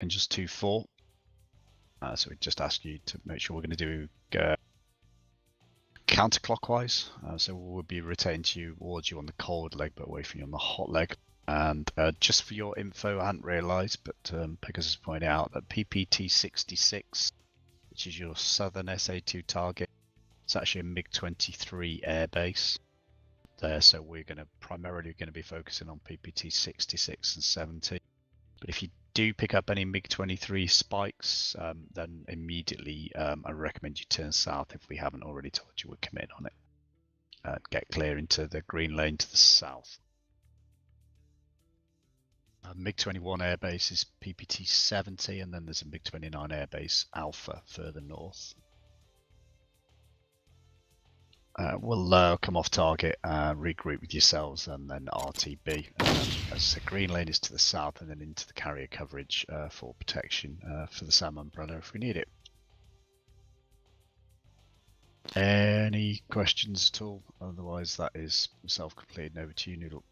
and just 2-4. So we just ask you to make sure we're going to do counterclockwise. So we'll be rotating towards you on the cold leg, but away from you on the hot leg. And just for your info, I hadn't realised, but Pegasus pointed out that PPT 66, which is your southern SA2 target, it's actually a MiG-23 airbase there. So we're primarily going to be focusing on PPT 66 and 70. But if you do pick up any MiG-23 spikes, then immediately I recommend you turn south if we haven't already told you we're committing on it. Get clear into the green lane to the south. MiG-21 airbase is PPT 70, and then there's a MiG-29 airbase Alpha further north. We'll come off target, regroup with yourselves, and then RTB. As I said, green lane is to the south, and then into the carrier coverage for protection for the SAM umbrella if we need it. Any questions at all? Otherwise, that is self-completed. Over to you, Noodle.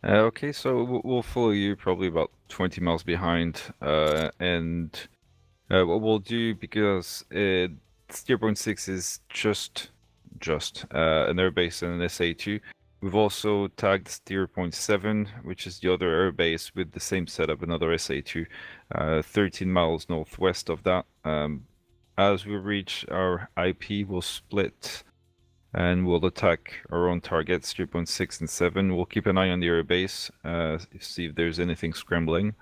Okay, so we'll follow you probably about 20 miles behind, and what we'll do, because Steer Point 6 is just an airbase and an SA2, we've also tagged Steer Point 7, which is the other airbase with the same setup, another SA2, 13 miles northwest of that. As we reach our IP, we'll split and we'll attack our own targets, 3.6 and 7. We'll keep an eye on the airbase, see if there's anything scrambling.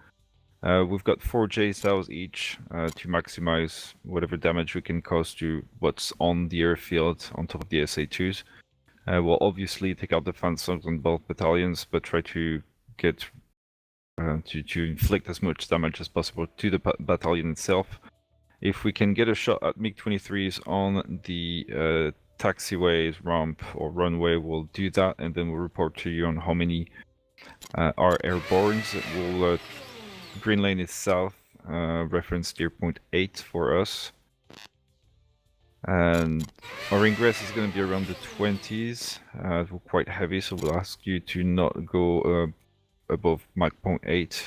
We've got 4 JSOWs each to maximize whatever damage we can cause to what's on the airfield on top of the SA2s. We'll obviously take out the phantoms on both battalions, but try to get to inflict as much damage as possible to the battalion itself. If we can get a shot at MiG-23s on the taxiways, ramp, or runway, we'll do that, and then we'll report to you on how many are airborne. We'll green lane is south, reference Steer Point 8 for us, and our ingress is going to be around the 20s. We're quite heavy, so we'll ask you to not go above Mach 0.8,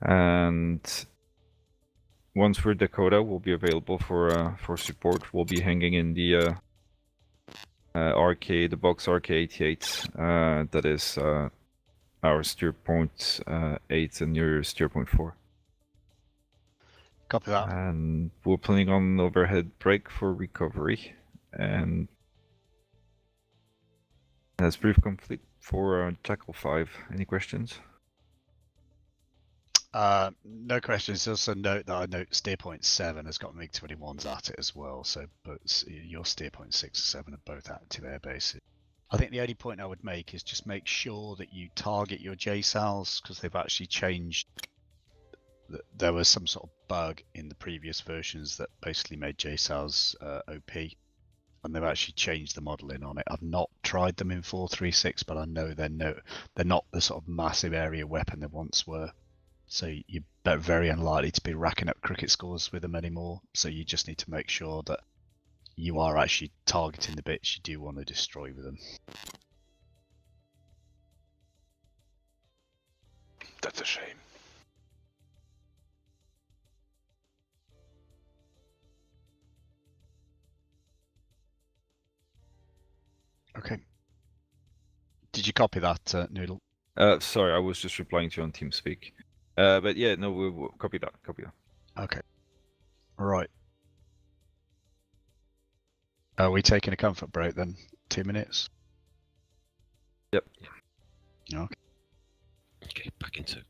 and once we're Dakota, we'll be available for support. We'll be hanging in the RK, the box RK-88. That is our Steer Point 8 and your Steer Point 4. Copy that. And we're planning on an overhead break for recovery. And that's brief complete for Jackal 5. Any questions? No questions. Also note that I note Steer Point 7 has got MiG-21s at it as well, so but your Steer Point 6 and 7 are both active air bases. I think the only point I would make is just make sure that you target your JSALs, because they've actually changed. There was some sort of bug in the previous versions that basically made JSALs OP, and they've actually changed the modeling on it. I've not tried them in 4.3.6, but I know they're not the sort of massive area weapon they once were. So you're very unlikely to be racking up cricket scores with them anymore. So you just need to make sure that you are actually targeting the bits you do want to destroy with them. That's a shame. Okay. Did you copy that, Noodle? Sorry, I was just replying to you on TeamSpeak. But yeah, no, we'll copy that. Okay. Right. Are we taking a comfort break then? 2 minutes? Yep. Okay. Okay, back into it.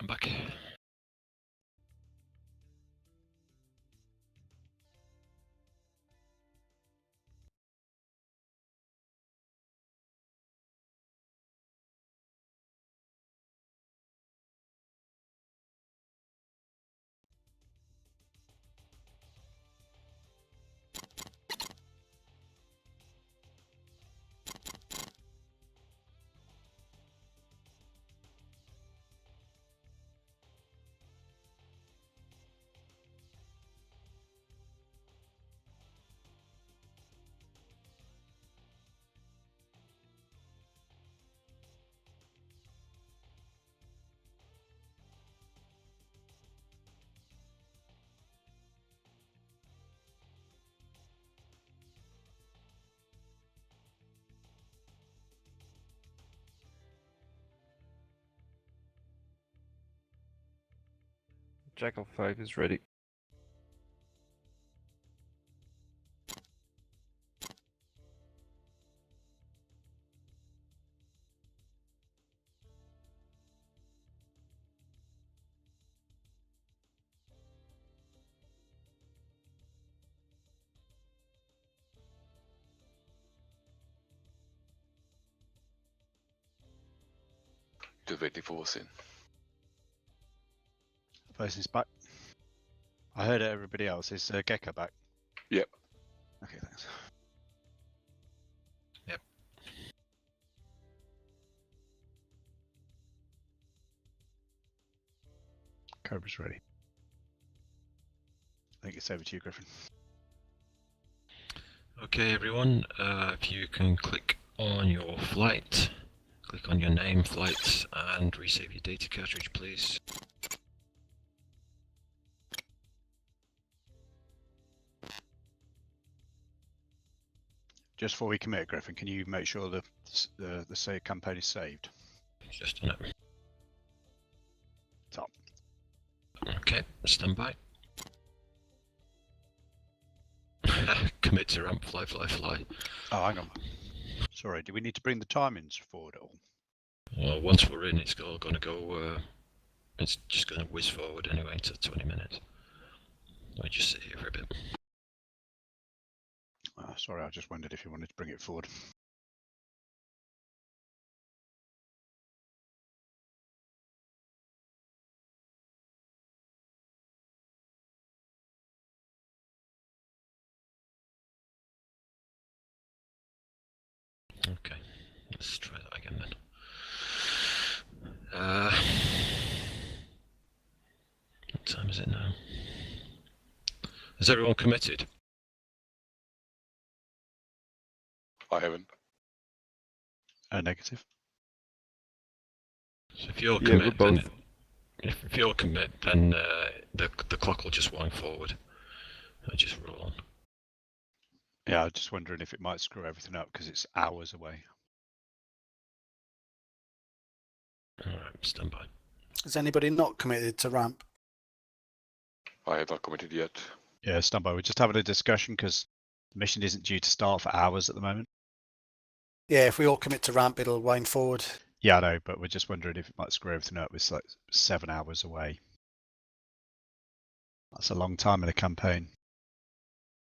I'm back. Jackal 5 is ready. Just waiting for what's in. Person's back. I heard everybody else. Is Gecko back? Yep. Okay, thanks. Yep. Cobra's ready. I think it's over to you, Griffin. Okay, everyone. If you can click on your flight, click on your name, flight, and resave your data cartridge, please. Just before we commit, Griffin, can you make sure the save campaign is saved? Just on it. Top. Okay, stand by. Commit to ramp, fly, fly, fly. Oh, hang on. Sorry, do we need to bring the timings forward at all? Well, once we're in, it's all going to go. It's just going to whiz forward anyway to 20 minutes. I just sit here for a bit. Sorry, I just wondered if you wanted to bring it forward. Okay, let's try that again then. What time is it now? Has everyone committed? I haven't. Negative. So if you're Yeah, commit, we're then both. if you're commit, then the clock will just wind forward. It'll just roll on. Yeah, I was just wondering if it might screw everything up because it's hours away. All right, stand by. Has anybody not committed to ramp? I have not committed yet. Yeah, stand by. We're just having a discussion because the mission isn't due to start for hours at the moment. Yeah, if we all commit to ramp, it'll wind forward. Yeah, I know, but we're just wondering if it might screw everything up. It's like 7 hours away. That's a long time in a campaign.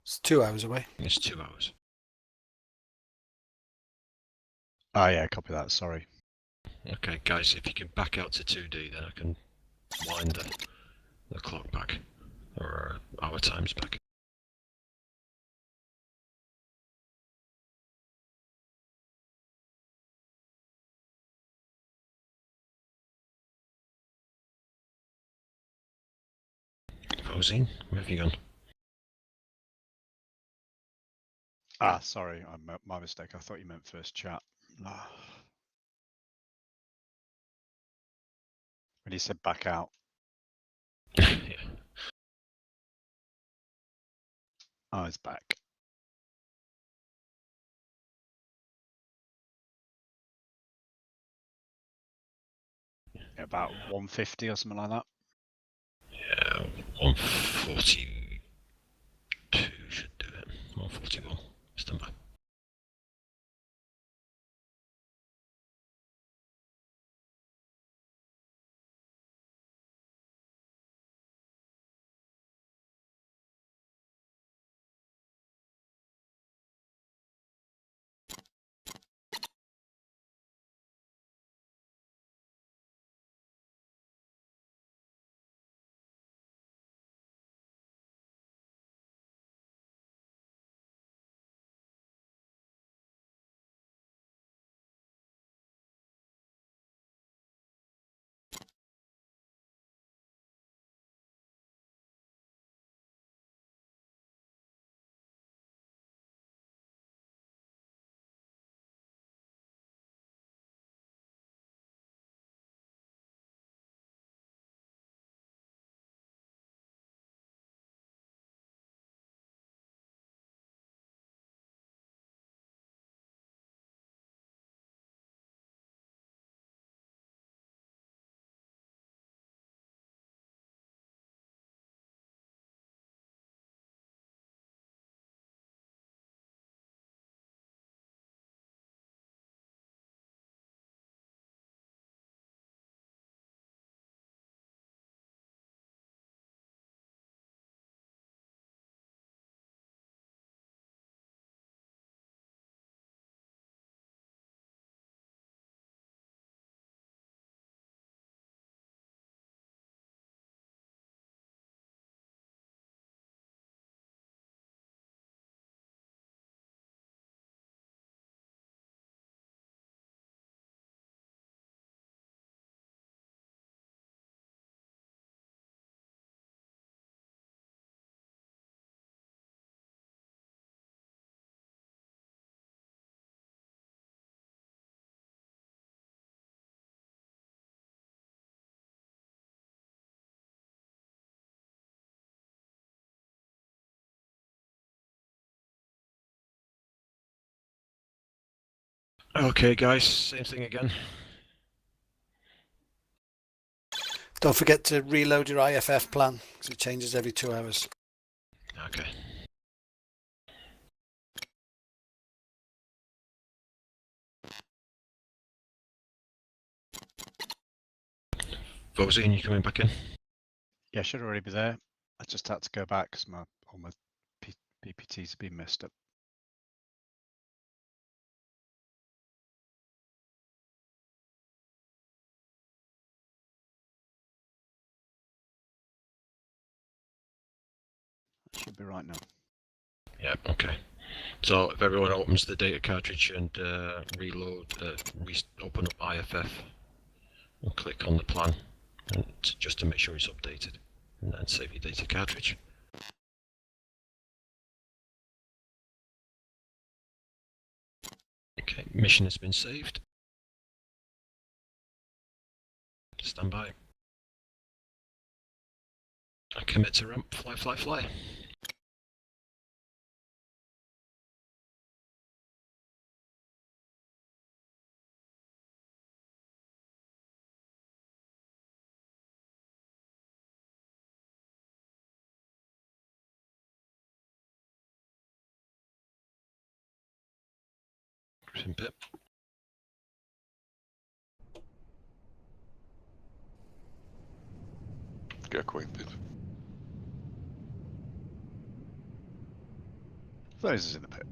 It's 2 hours away. It's 2 hours. Oh yeah, copy that. Sorry. Okay, guys, if you can back out to 2D, then I can wind the clock back, or our times back. Fozine, where have you gone? Ah, sorry, my mistake. I thought you meant first chat. When you said back out. Yeah. Oh, it's back. Yeah, about 150 or something like that. Yeah, 142 should do it. 141. Stand by. Okay, guys, same thing again. Don't forget to reload your IFF plan because it changes every 2 hours. Okay. Vosine, you coming back in? Yeah, should already be there. I just had to go back because all my PPTs have been messed up. Should be right now. Yeah, okay. So if everyone opens the data cartridge and reload, open up IFF and click on the plan, and just to make sure it's updated, and then save your data cartridge. Okay, mission has been saved. Stand by. I commit to ramp, fly, fly, fly. Crimson Pip. Get acquainted. Those is in the pit.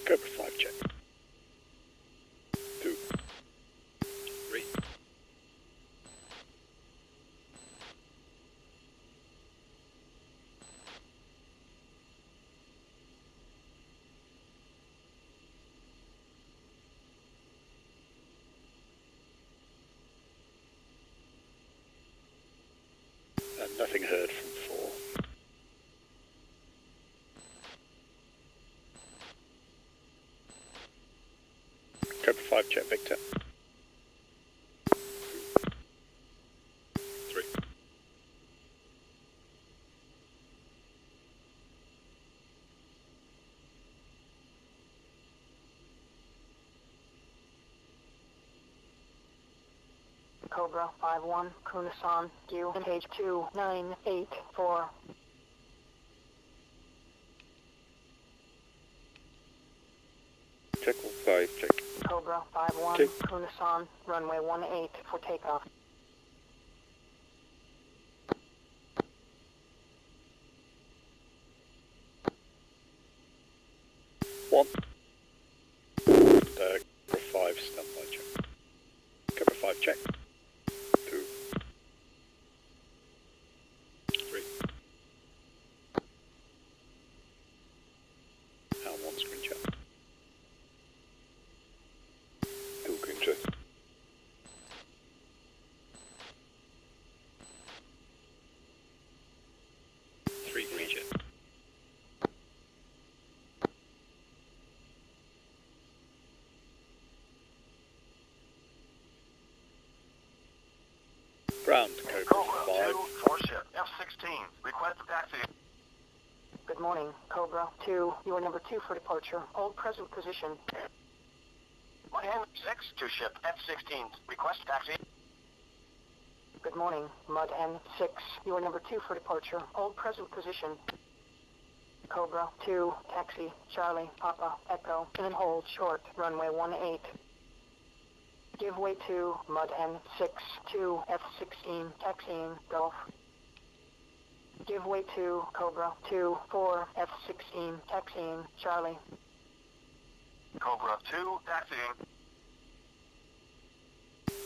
Cobra 5 check. 2. 3. And nothing heard from 4. Cobra 5 check, Victor. 3. Cobra 5-1, Kunasan, due in page 2984. Check all 5 check. Cobra 5-1, Okay. Kunasan, runway 18 for takeoff. One. Cobra 5 standby check. Cobra 5 check. 2. 3. Helm 1 screen check. 2 green check. 3 green check. Ground, Cobra 5. 4 ship, F-16, request taxi. Good morning, Cobra 2, you are number 2 for departure. Hold present position. Mudhen 6 to ship, F-16, request taxi. Good morning, Mud N6, you are number 2 for departure. Hold present position. Cobra 2, taxi, Charlie, Papa, Echo, and then hold short, runway 18. Give way to Mud N6 to F-16, taxiing, Gulf. Give way to Cobra 2, 4, F-16, taxiing, Charlie. Cobra 2, taxiing.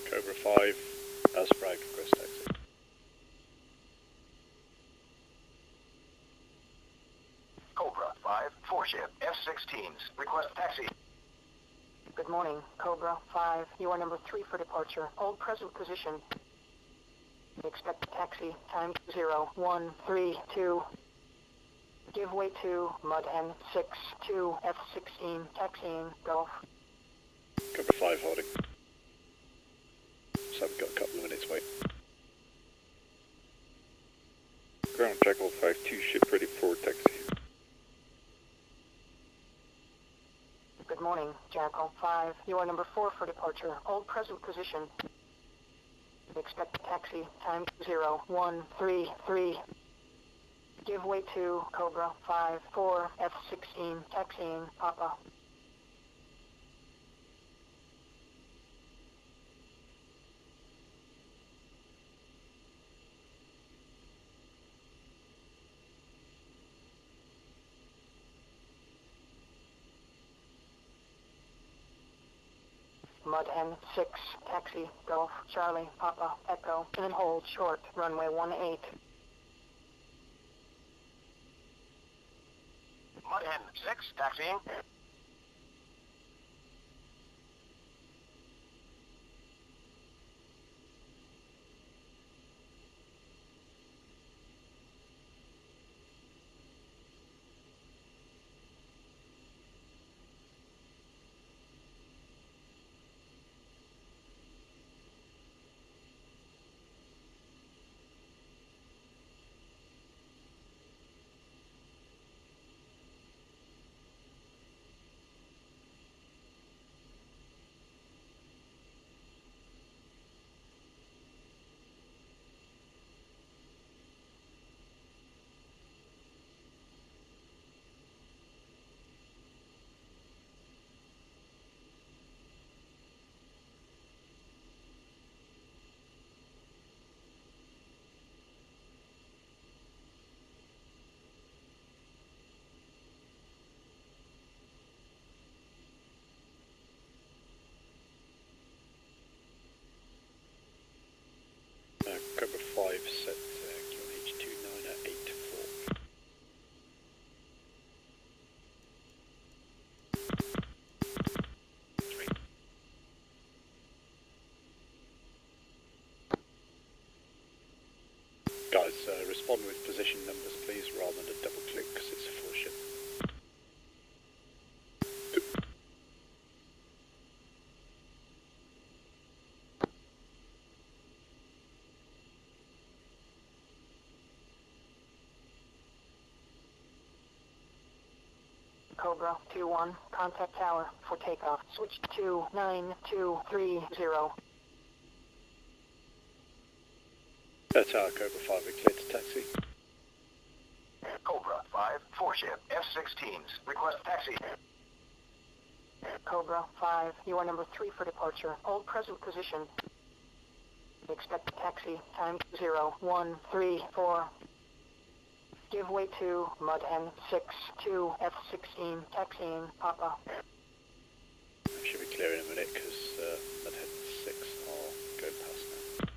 Cobra 5, as frag, request taxi. Cobra 5, 4 ship, F-16s, request taxi. Good morning, Cobra 5, you are number 3 for departure. Hold present position. Expect taxi, time 0132. Give way to Mud N6 to F-16, taxiing, Gulf. Cobra 5 holding. So we've got a couple of minutes wait. Ground Jackal 5-2 ship ready for taxi. Good morning, Jackal 5, you are number 4 for departure. Hold present position. Expect taxi, time 0133. Give way to Cobra 5, 4, F-16, taxiing, Papa. Mud N6, taxi, Gulf, Charlie, Papa, Echo, and then hold short, runway 18. Mudhen 6, taxiing. respond with position numbers, please, rather than a double click, because it's a full ship. Cobra 2-1, contact tower for takeoff. Switch to 9230. Tower Cobra 5, we're clear to taxi. Cobra 5, 4 ship, F-16s. Request taxi. Cobra 5, you are number 3 for departure. Hold present position. Expect taxi time 0134. Give way to Mud Hen 6 to F-16, taxiing Papa. Should be clear in a minute, because Mudhead 6 are going past now.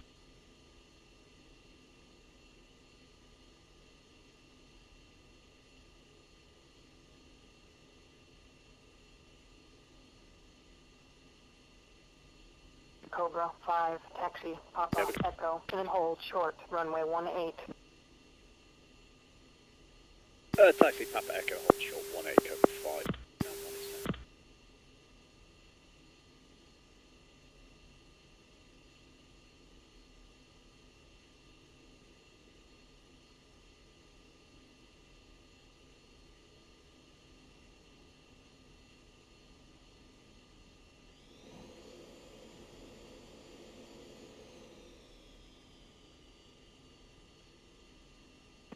Cobra 5, taxi Papa Echo, and then hold short, runway 18. Taxi Papa Echo, hold short 18, Cobra 5. And 1 is now.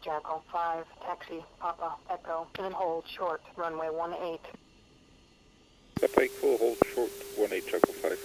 Jackal 5, taxi Papa Echo, and then hold short, runway 18. Papa Echo, hold short, 18 Jackal 5.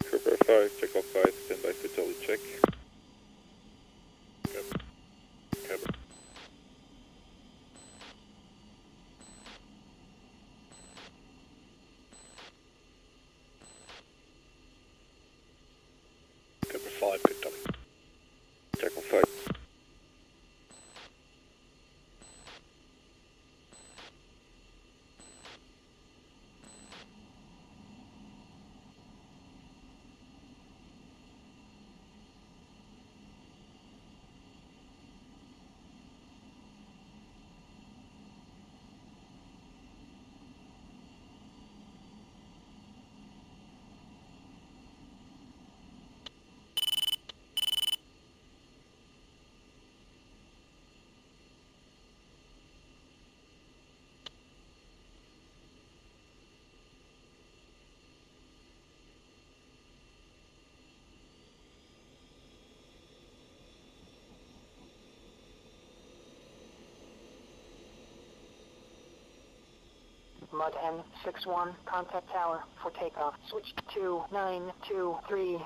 Cobra 5, Jackal 5, stand by for tele check. Cobra. Cobra 5, good dummy. Jackal 5. Mud Hen 6-1, contact tower for takeoff. Switch to 9230.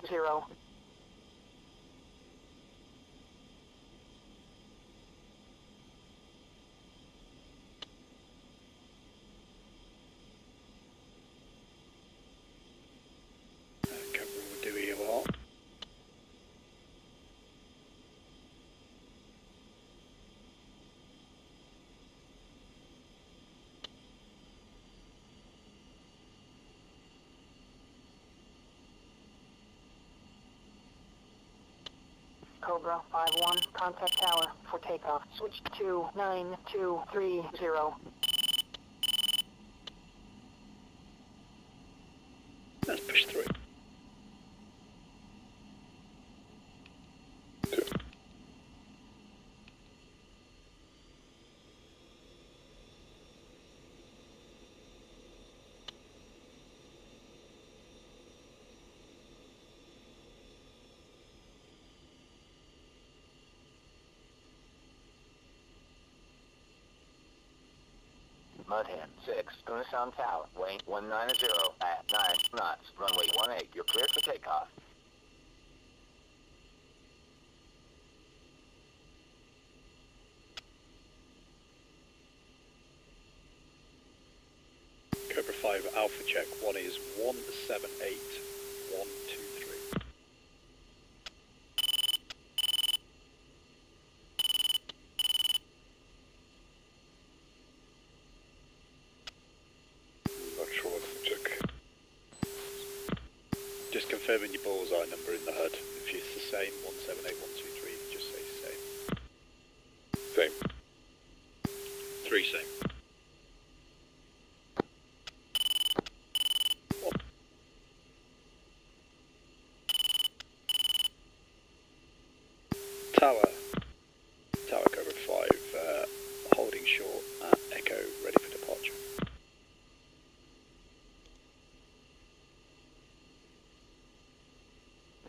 Cobra will do EOR. Cobra 5-1, contact tower for takeoff. Switch to 9230. Let's push through. Mudhen 6, Kunasan Tower, weight 190 at 9 knots, runway 18, you're cleared for takeoff. Cobra 5 Alpha check, 1 is 178123. Not sure what to check. Just confirming your bullseye number in the HUD. If it's the same, 178123, just say same. Same. 3 same. Tower Cobra 5, holding short at Echo, ready for departure.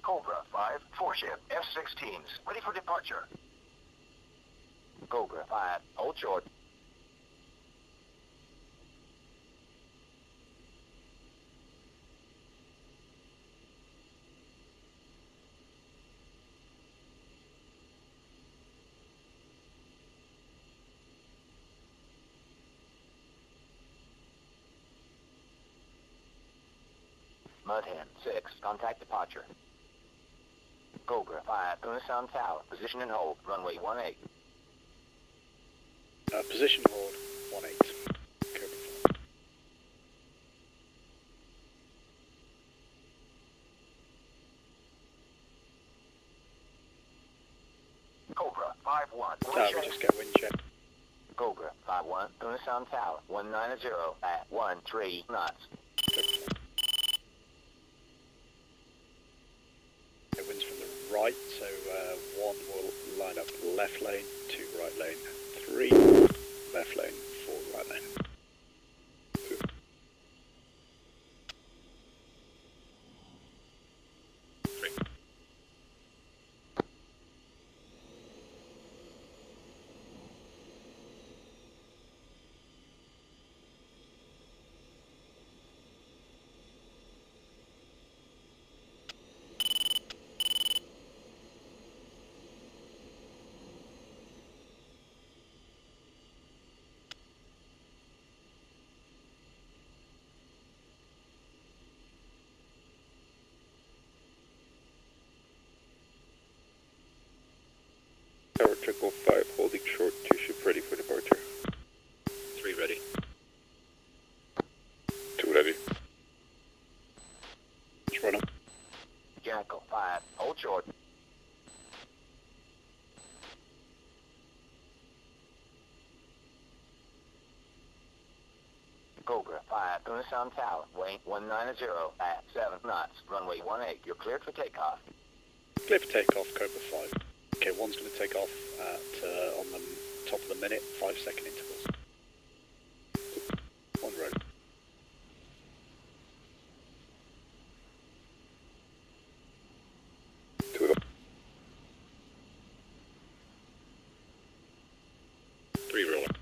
Cobra 5, 4-ship, F-16s, ready for departure. Cobra 5, hold short. Mudhen 6, contact departure. Cobra 5, Kunasan Tower, position and hold, runway 18. Position hold, 18. Cobra 5. Cobra 5-1, Tower, just get wind check. Cobra 5-1, Kunasan Tower, 190 at 13 knots. It winds from the right, so 1 will line up left lane, 2 right lane, 3 left lane, 4 right lane. Tower Trickle 5, holding short, 2 ship ready for departure. 3 ready. 2 ready. Just run up. Jackal 5, hold short. Cobra 5, Kunasan Tower, weight 190 at 7 knots, runway 18, you're cleared for takeoff. Clear for takeoff, Cobra 5. Okay, 1's going to take off at, on the top of the minute, 5-second intervals. 1 road. Two. 3 rolling.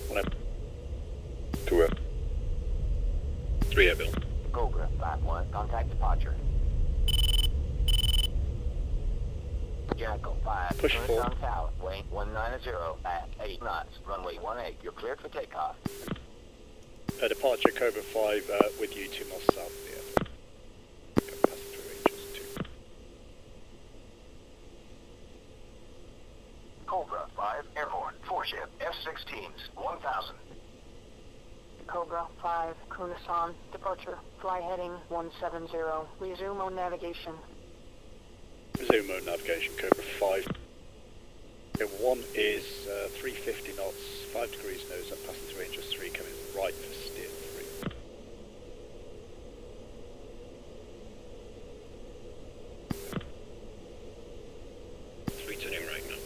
One up. 2 up. 3 air bill. Cobra 5-1, contact departure. Jackal 5, Push forward. Kunasan Tower, weight 190 at 8 knots, runway 18, you're cleared for takeoff. Departure, Cobra 5, with you 2 miles south of the airport. Go past the 3 ranges, 2. Cobra 5, airborne, 4-ship, F-16s, 1000. Cobra 5, Kunasan, departure, fly heading 170, resume on navigation. Resume mode navigation, Cobra 5. Okay, 1 is 350 knots, 5 degrees nose up past the 3 ranges, 3 coming right for steer 3. Three turning right now.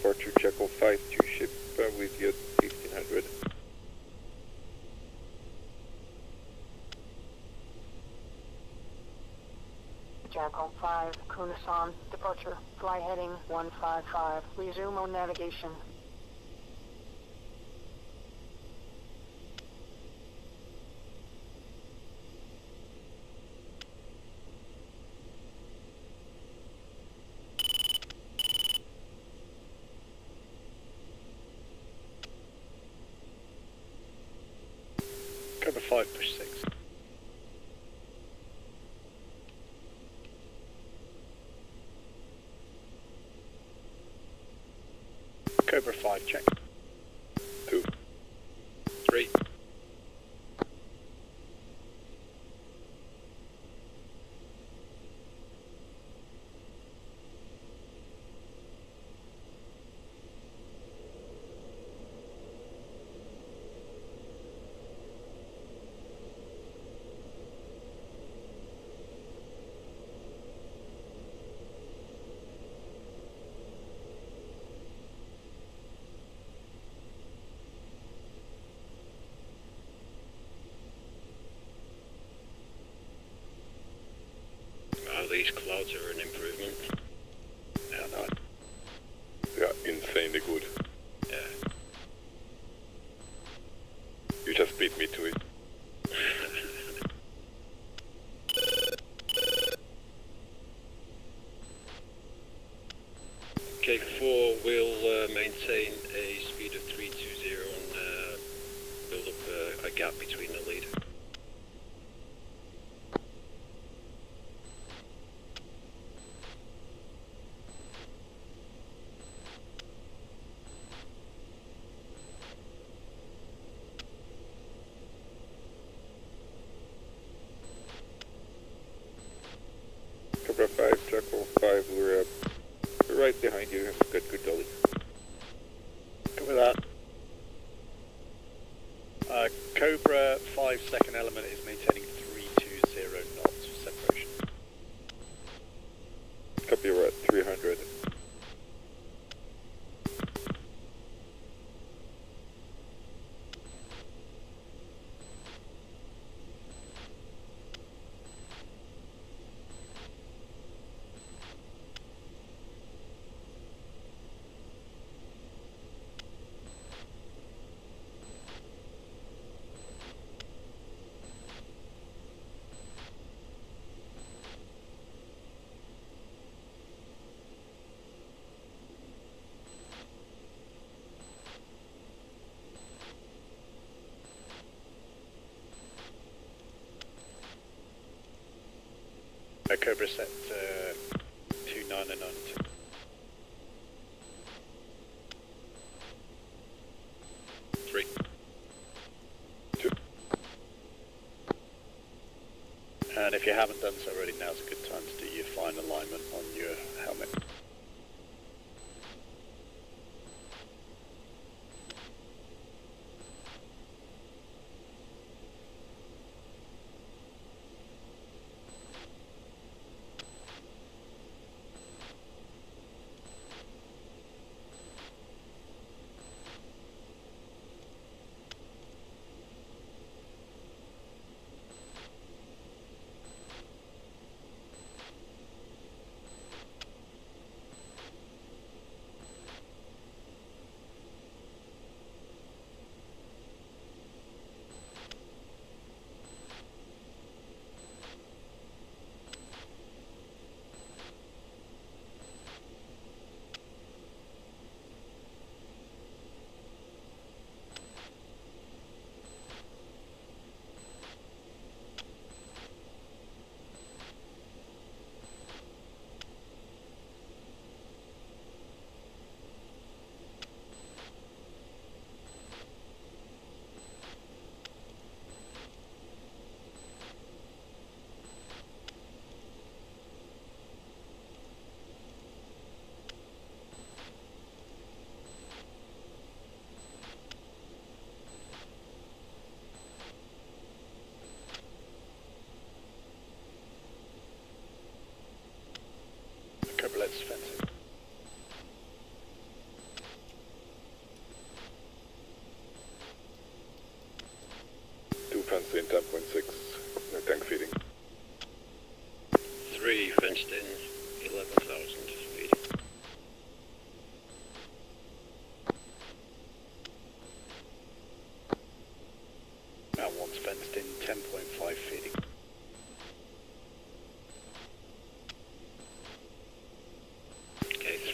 departure, Jackal 5 to ship with you at 1500. Jackal 5, Kunasan, departure, fly heading 155, resume on navigation. Cobra 5, push 6. Cobra 5, check. 2. 3. These clouds are an improvement. Yeah, no. Yeah, insanely good. Yeah. You just beat me to it. K4 will maintain a speed of 320 and build up a gap between the lead. Cobra 5, Jackal 5, we're right behind you. Got good dolly. Good with that. Cobra 5 second element is maintaining 320 knots of separation. Copy, we're at 300. Cobra set 29 and on. 3. 2. And if you haven't done so already, now's a good time to do your fine alignment on your helmet.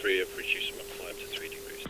3 have reduced my climb to 3 degrees.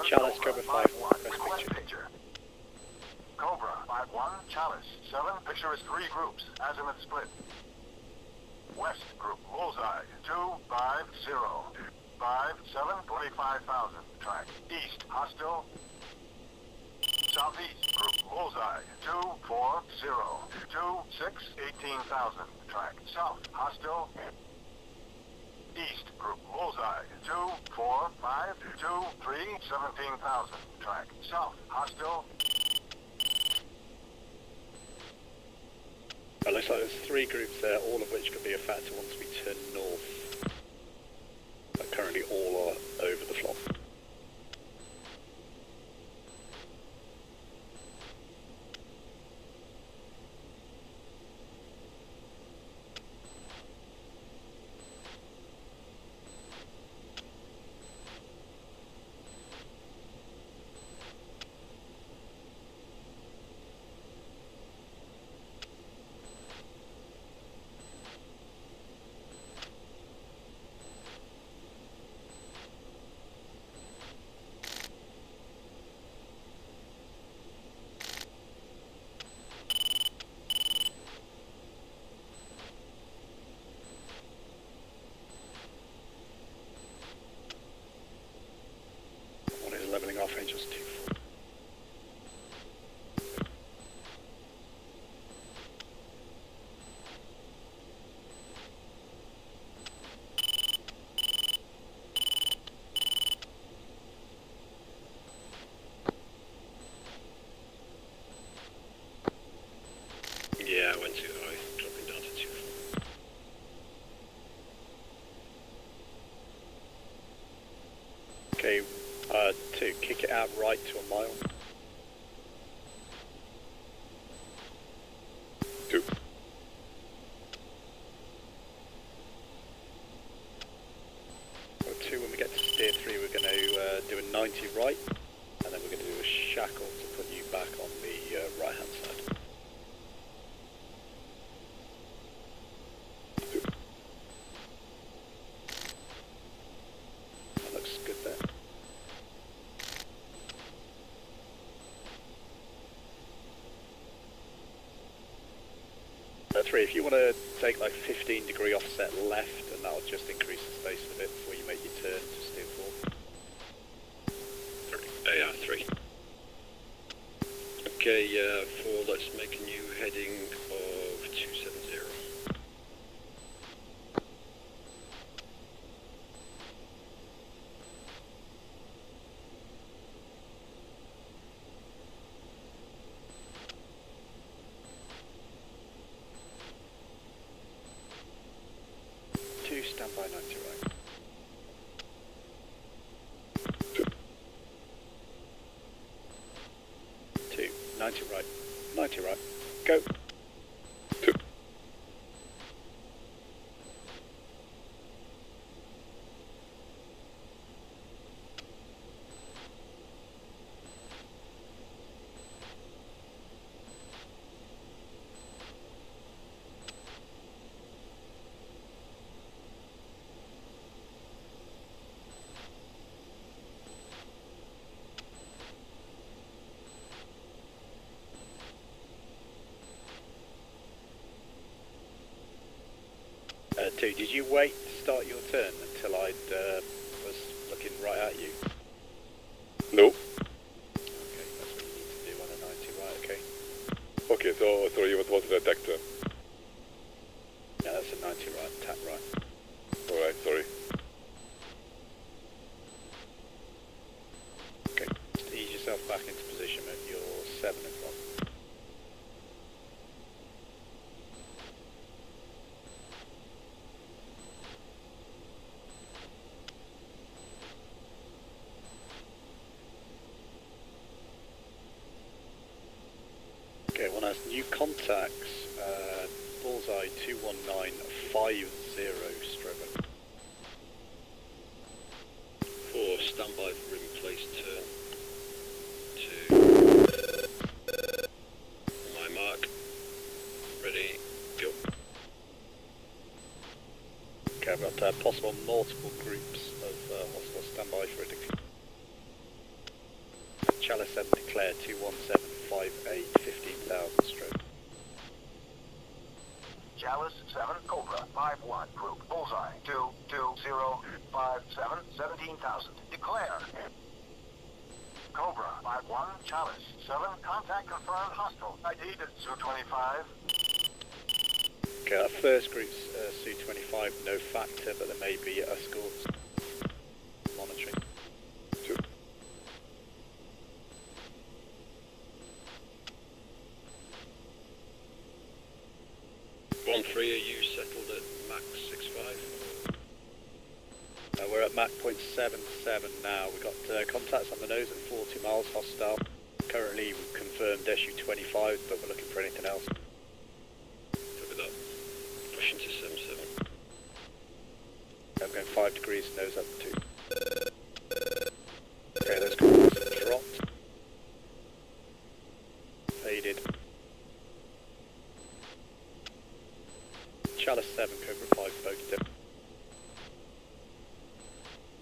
Chalice, Cobra 5, request request picture. picture. Cobra 5-1, Chalice 7, picture is 3 groups, azimuth split. West group, bullseye 250. 5-7, 25,000, track. East, hostile. Southeast group, bullseye 240. 26, 18,000, track. South, hostile. East group, bullseye 245, 23, 17,000, track. South, hostile. It looks like there's 3 groups there, all of which could be a factor once we turn north. But currently all are over the flop. One is leveling off Angels 2-4. Yeah, I went too high, dropping down to 2-4. Okay, 2, kick it out right to a mile. 2. Or 2, when we get to steer 3, we're going to do a 90 right, and then we're going to do a shackle to put you back on the right hand side. That looks good there. 3, if you want to take like 15 degree offset left, and that'll just increase the space a bit before you make your turn to steer 4. 3. Okay, 4, let's make a new heading of 270. Stand by 90 right. 2, 90 right, 90 right, go. 2. Two, did you wait to start your turn until I was looking right at you? No. Okay, that's what you need to do on a 90 right, okay. Okay, so you would want to attack turn. Yeah, that's a 90 right, tap right. Alright, sorry. 7 in front. Okay, one has new contacts, bullseye 21950 stroke. 4, standby for in place turn. 2. On my mark. Ready, go. Okay, I've got possible multiple groups of hostile standby for a declare. Chalice 7 declare 21758 15,000 stroke. Chalice 7, Cobra 5-1, group bullseye 22057 17,000. Declare. Cobra 5-1, Chalice 7, contact confirmed hostile. ID to Su-25. Okay, that first group's Su-25, no factor, but there may be escorts monitoring. 1-3, are you settled at Mach 65? We're at Mach .77 now. We've got contacts on the nose at 40 miles hostile. Currently we've confirmed Su-25, but we're looking for anything else. Copy that. Pushing to 77. I'm going 5 degrees, nose up 2. Okay, those contacts have dropped. Faded. Chalice 7, Cobra 5, both dip.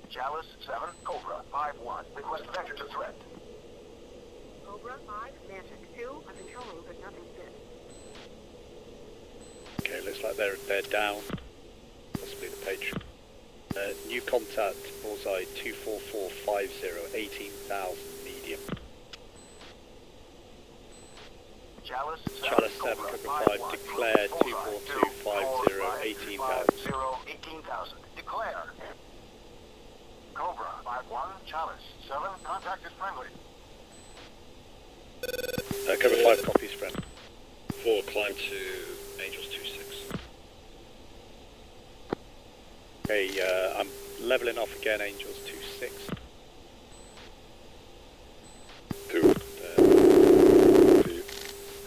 Chalice 7, Cobra 5-1, request vector to threat. Cobra 5, Mantic 2, I'm controlling, but nothing's been. Okay, looks like they're down. Possibly the page. New contact, bullseye 24450, 18,000 medium. Chalice 7, Cobra 5, declare 24250, 18,000. 18,000. Declare. Cobra 5-1, Chalice 7, contact is friendly. Cobra 5 copies, friend. 4, climb to Angels 26. Okay, I'm leveling off again, Angels 26. 2.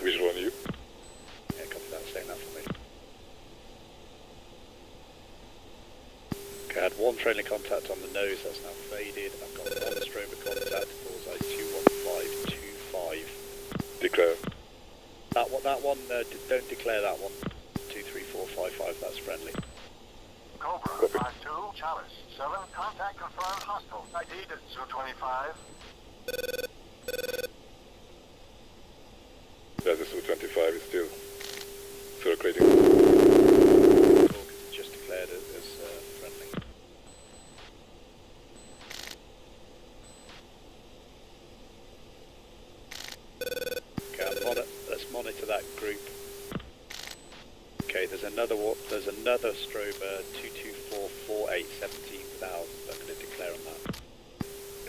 Visual on you. Yeah, copy that, saying that for me. Okay, I had 1 friendly contact on the nose, that's now faded. I've got 1 strober contact, bullseye 21525. Declare. That one, don't declare that one. 23455, that's friendly. Cobra 5-2, Chalice 7, contact confirmed hostile. ID to Su-25. Yeah, the Su-25 is still circulating. Because it's just declared as friendly. Okay, let's monitor that group. Okay, there's another strober 22448 17,000. I'm going to declare on that.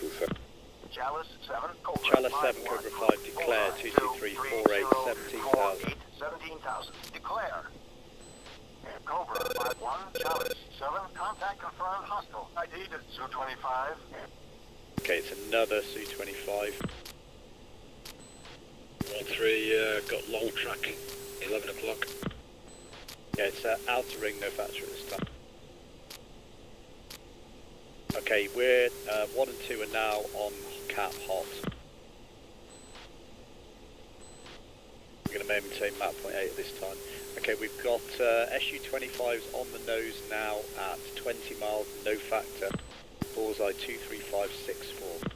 2-7. Chalice 7, Cobra Chalice 7, 5-1, Cobra 5, group declare bullseye 22348 17,000. 17,000. Declare. Cobra 5-1, Chalice 7, contact confirmed hostile. ID to Su-25. Okay, it's another Su-25. 1-3, got long track, 11 o'clock. Yeah, it's outer ring, no factor at this time. Okay, we're 1 and 2 are now on cap hot. I'm going to maintain map point 8 at this time. Okay, we've got Su-25s on the nose now at 20 miles, no factor. Bullseye 23564.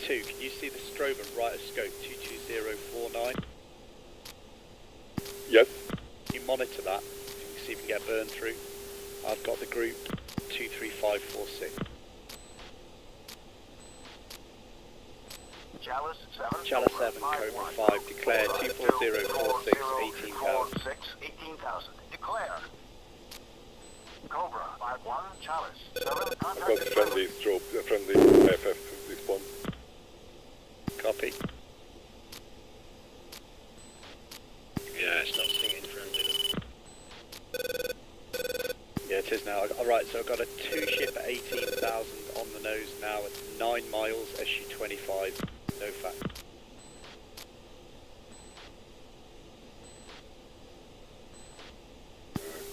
2, can you see the strobe right of scope 22049? Yes. You monitor that, you can see if you can get burn through. I've got the group 23546. Chalice 7, Chalice 7, Cobra 5, declare 24046 18,000. 18,000. Declare. Cobra 5-1, Chalice 7, I've contact got is friendly strobe, friendly IFF response. copy. Yeah, it's not singing friendly. Yeah, it is now. Alright, so I've got a 2-ship at 18,000 on the nose now at 9 miles, SU-25, no fact.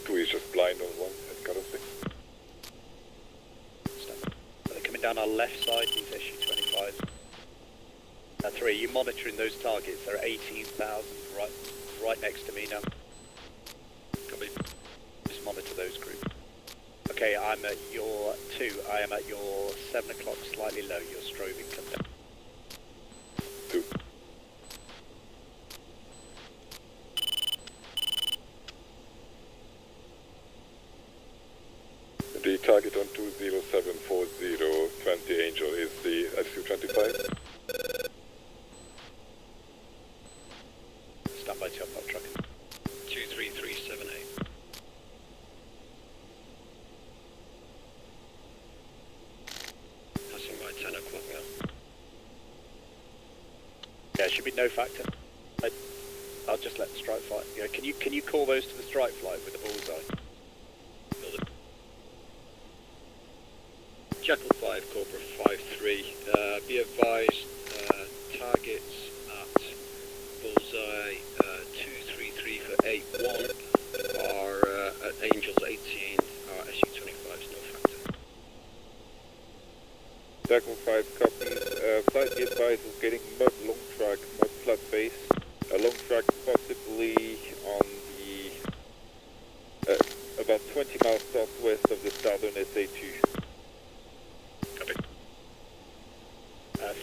Two is just blind on one at currently. They're coming down our left side, these SU-25s. 3, you monitoring those targets? They're at 18,000, right next to me now. Copy. Just monitor those groups. Okay, I'm at your 2. I am at your 7 o'clock, slightly low. Your strobing come down. 2. The target on 20740, 20 Angel is the SU-25. Stand by top up truck. 23378. Passing by 10 o'clock now. Yeah, should be no factor. I'll just let the strike flight. Yeah, can you call those to the strike flight with the bullseye? Build it. Jackal 5, Cobra 5-3. Be advised, targets at bullseye 233 for 8-1 are at Angels 18, are SU-25s, no factor. Jackal 5 copies. Flight be advised is getting mud long track, mud flat base. A long track possibly on the about 20 miles southwest of the southern SA2. Copy.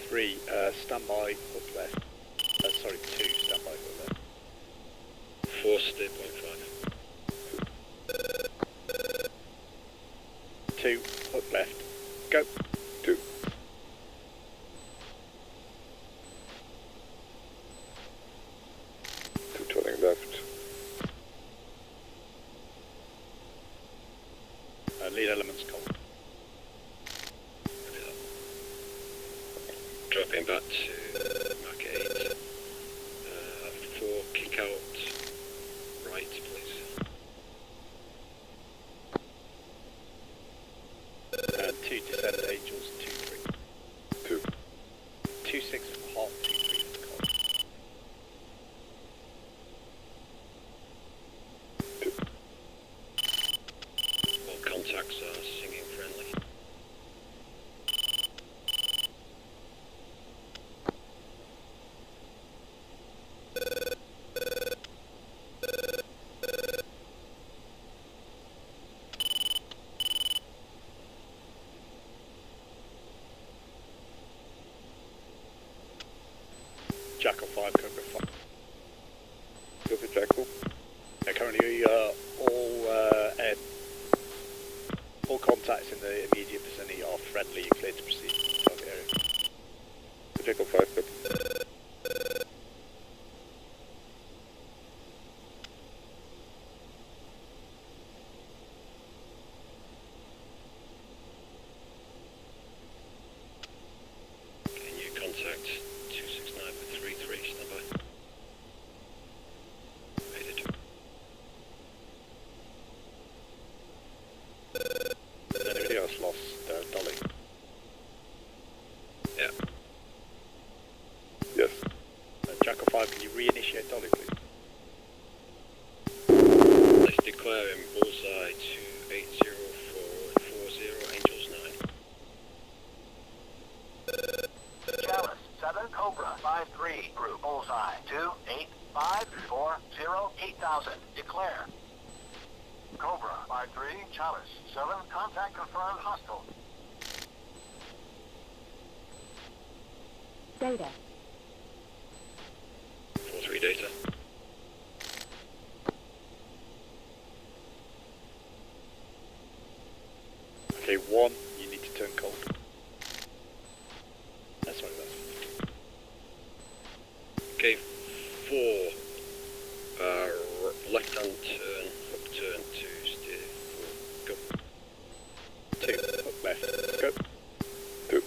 3, stand by hook left. Sorry, 2, stand by hook left. 4, stay 0.5. 2, hook left. Go. 2. Turning left. Lead elements cold. Dropping back to Mach 8. 4, kick out right, please. 2, descend Angels, 2-3. 2. 2-6 hot, 2-3 cold. 2. All contacts are singing friendly. Jackal 5, Cobra 5. Go for Jackal. Yeah, currently all contacts in the immediate vicinity are friendly. You're cleared to proceed to the target area. Jackal 5 copy. Can you contact 269 for 33, stand by. Made it. Anybody else lost Dolly? Yeah. Yes. Jackal 5, can you reinitiate Dolly, please? Let's declare him bullseye 28040, Angels 9. Chalice, 7 Cobra, 5-3, group, bullseye, 28540, 8000, declare. Cobra, 5-3, Chalice, 7, contact confirmed, hostile. Data. 4-3 data. Okay, 1, you need to turn cold. That's right, that's Okay, 4. Left hand turn, hook turn to steer 4. Go. 2, hook left. Go. 2.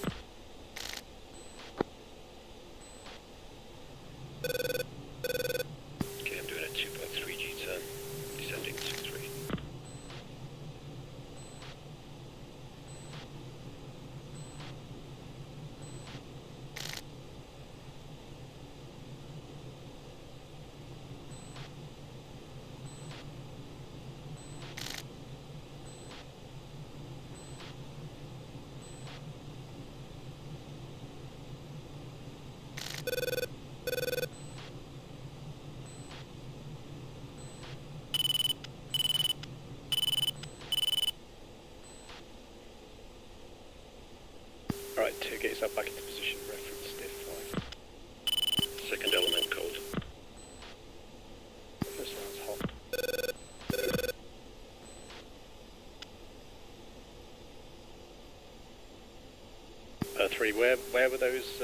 Line 2, get yourself back into position, reference stiff 5. Second element cold. First line's hot. 3, where were those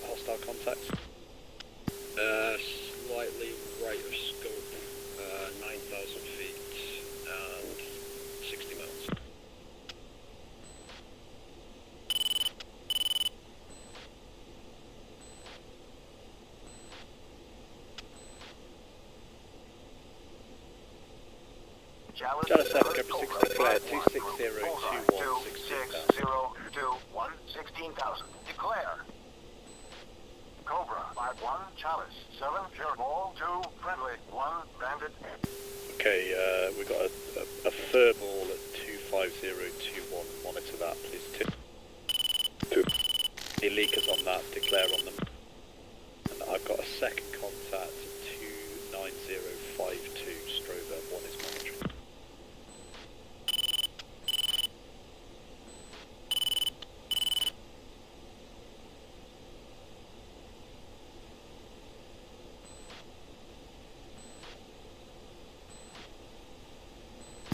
hostile contacts? Slightly right of scope, 9,000 feet and 60 miles. Chalice Chalice 7, Cobra Cobra 6 1, declared, 5-1, 26021, 16,000. 16,000. Declare. Cobra 5-1, Chalice 7, pure ball 2, friendly 1, bandit. Okay, we've got a fur ball at 25021. Monitor that, please. 2. Any leakers on that, declare on them. And I've got a second contact at 29052. Strover 1 is monitoring.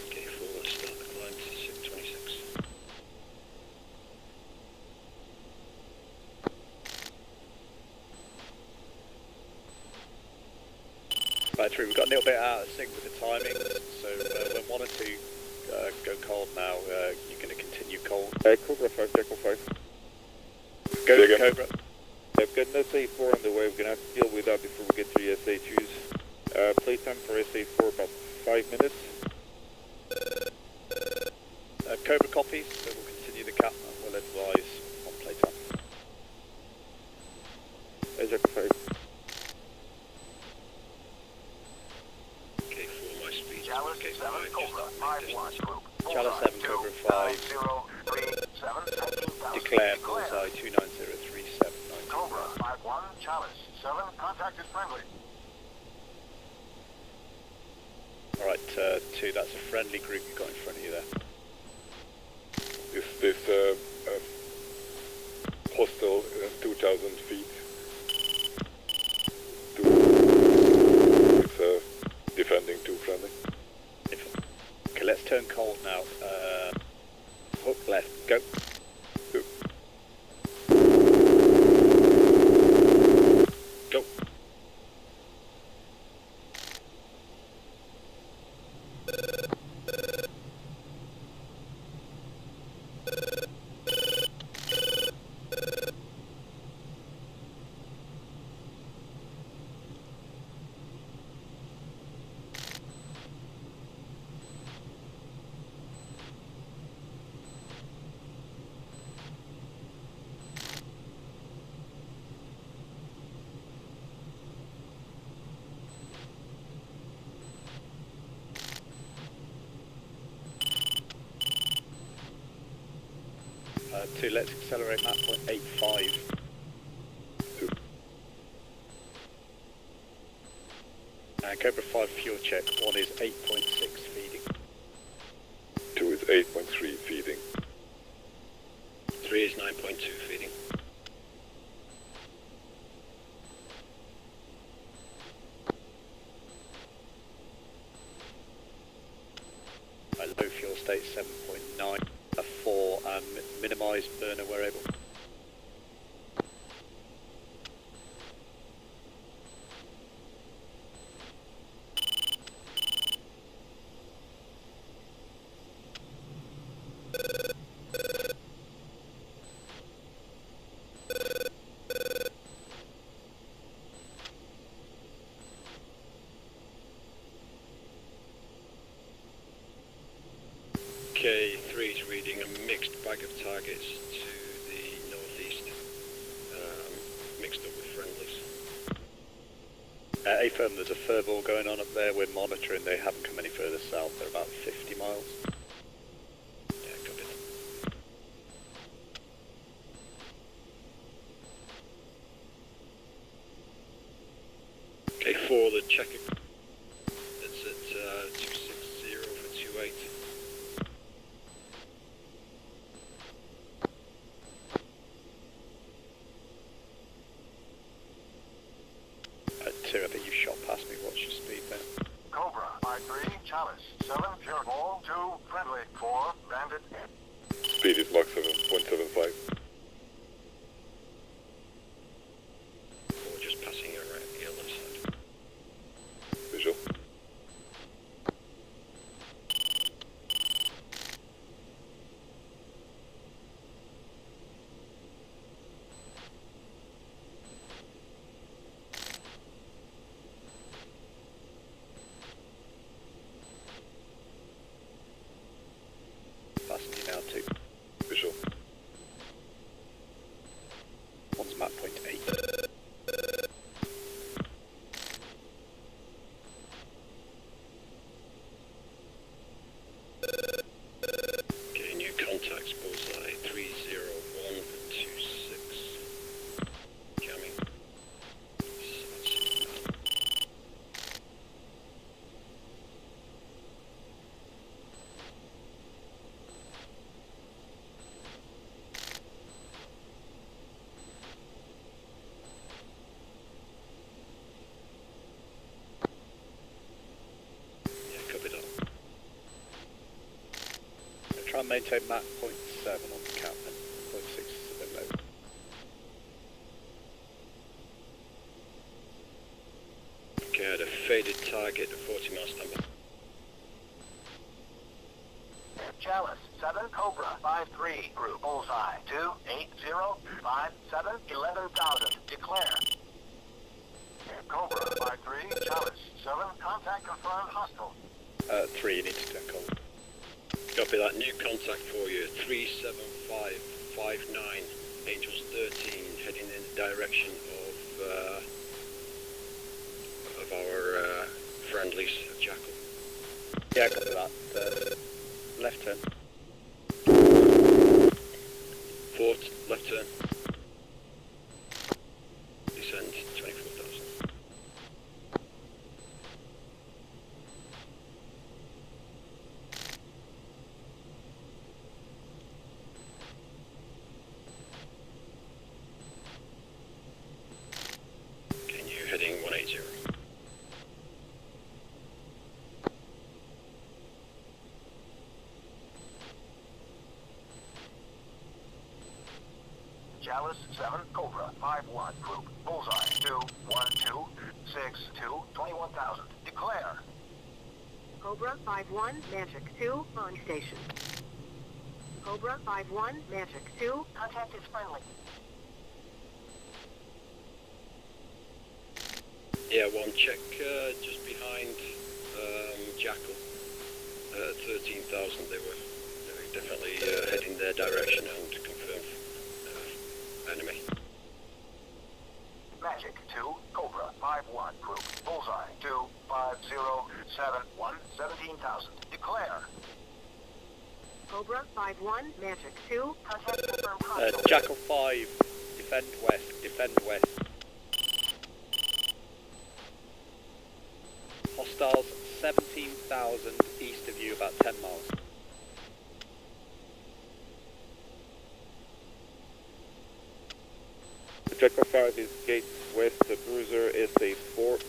Okay, 4, let's start the climb to 626. Right, true, we've got a little bit out of sync with the timing, so when 1 or 2 go cold now, you're going to continue cold. Cobra 5, Echo 5. Go Say again. Cobra. I've got an SA4 on the way, we're going to have to deal with that before we get to the SA2s. Playtime for SA4 about 5 minutes. Cobra copies, so we'll continue the cap and we'll advise on playtime. Echo 5. Okay, 4, my speed. Chalice Okay, 7, 5, Cobra just 5-1, group. Chalice 7, Cobra 5. 0, 3, 7, 19,000. Declare bullseye 29037. Cobra 5-1, Chalice 7, contact is friendly. Alright, 2, that's a friendly group you've got in front of you there. Is this hostile 2,000 feet? It's defending 2 friendly. Okay, let's turn cold now. Hook left, go. Go. Two, let's accelerate map point 85. And Cobra 5 fuel check, 1 is 8.6 feeding. 2 is 8.3 feeding. 3 is 9.2 feeding. Low fuel state 7.9. 4 and minimise burner where able. Okay, 3 is reading a mixed bag of targets to the northeast, mixed up with friendlies. A-firm, there's a furball going on up there. We're monitoring. They haven't come any further south. They're about 50 miles. Yeah, copy that. Okay, 4, the checker. It's at 260 for 28. 2, I think you shot past me. What's your speed there? Cobra 5-3, Chalice 7, Pure Ball 2, Friendly 4, Bandit. Speed is Mach 7.75. We're just passing your left side. Visual. Passing you now, 2. Visual. One's map point 8. Okay, new contacts, bullseye 30126. Jamming. Yeah, copy that. Try and maintain map point 7 on the cap then. Point 6 is a bit low. Okay, I had a faded target at 40 miles standby. Chalice 7, Cobra 5-3, Group Bullseye 2, 8, 0, 5, 7, 11,000. Declare. Cobra 5-3, Chalice 7, contact confirmed hostile. 3, you need to turn cold. Copy that. New contact for you. 37559, Angels 13, heading in the direction of our friendlies, Jackal. Yeah, copy that. Left turn. Fort, left turn. Descend 24,000. Okay, you heading 180. Chalice 7, Cobra 5-1, Group Bullseye 2, 1, 2, 6, 2, 21,000. Declare. Cobra 5-1, Magic 2, on station. Cobra 5-1, Magic 2, contact is friendly. Yeah, one check just behind Jackal. 13,000. They were definitely heading their direction and confirmed enemy. Magic 2, Cobra 5-1, Group Bullseye 2, 5, 0, 7, 1, 17,000. Declare. Cobra 5-1, Magic 2, contact confirmed hostile. Jackal 5, defend west, defend west. Hostiles 17,000 east of you, about 10 miles. Jackal 5 is gates west, the Bruiser SA4.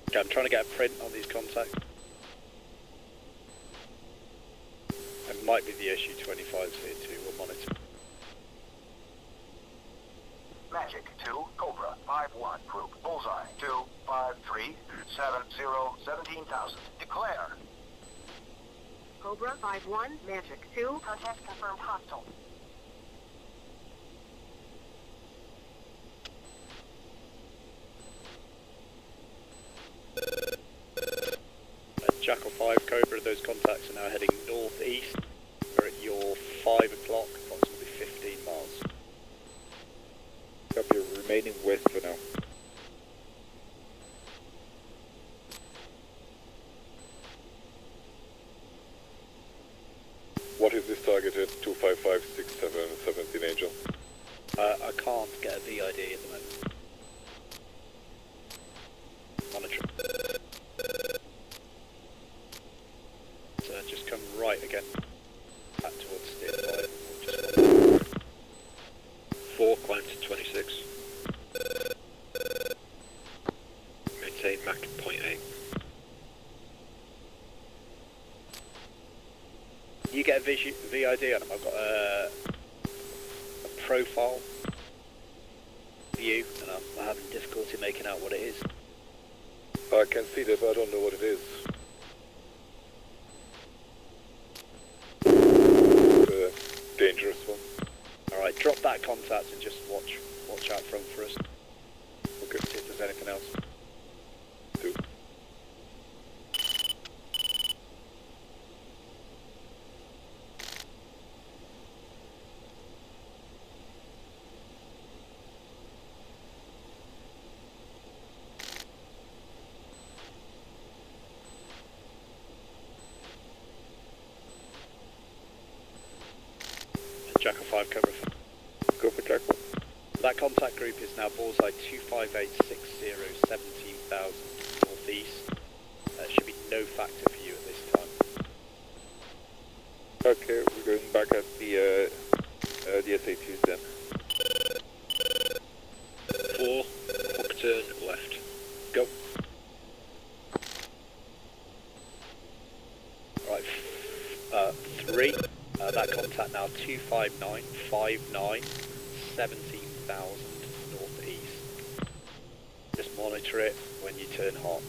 Okay, I'm trying to get a print on these contacts. It might be the SU-25s here too, we'll monitor. Magic 2, Cobra 5-1, Group Bullseye 2, 5, 3, 7, 0, 17,000. Declare. Cobra 5-1, Magic 2, contact confirmed hostile. Jackal 5, Cobra, those contacts are now heading northeast. We're at your 5 o'clock, approximately 15 miles. Copy, remaining west for now. What is this targeted? 25567 17 Angel. I can't get a VID at the moment. Monitor. So just come right again, back towards .8. You get a VID on them. I've got a profile view, and I'm having difficulty making out what it is. I can see that, but I don't know what it is. Dangerous one. Alright, drop that contact and just watch out front for us. Okay. See if there's anything else. Do. Jackal 5, cover. Go for Jackal. That contact group is now bullseye 25860, 17,000 northeast. Should be no factor for you at this time. Okay, we're going back at the SA2s then. 4, quick turn left. Go. Right, 3. That contact now 25959, 17,000 northeast. Just monitor it when you turn hot.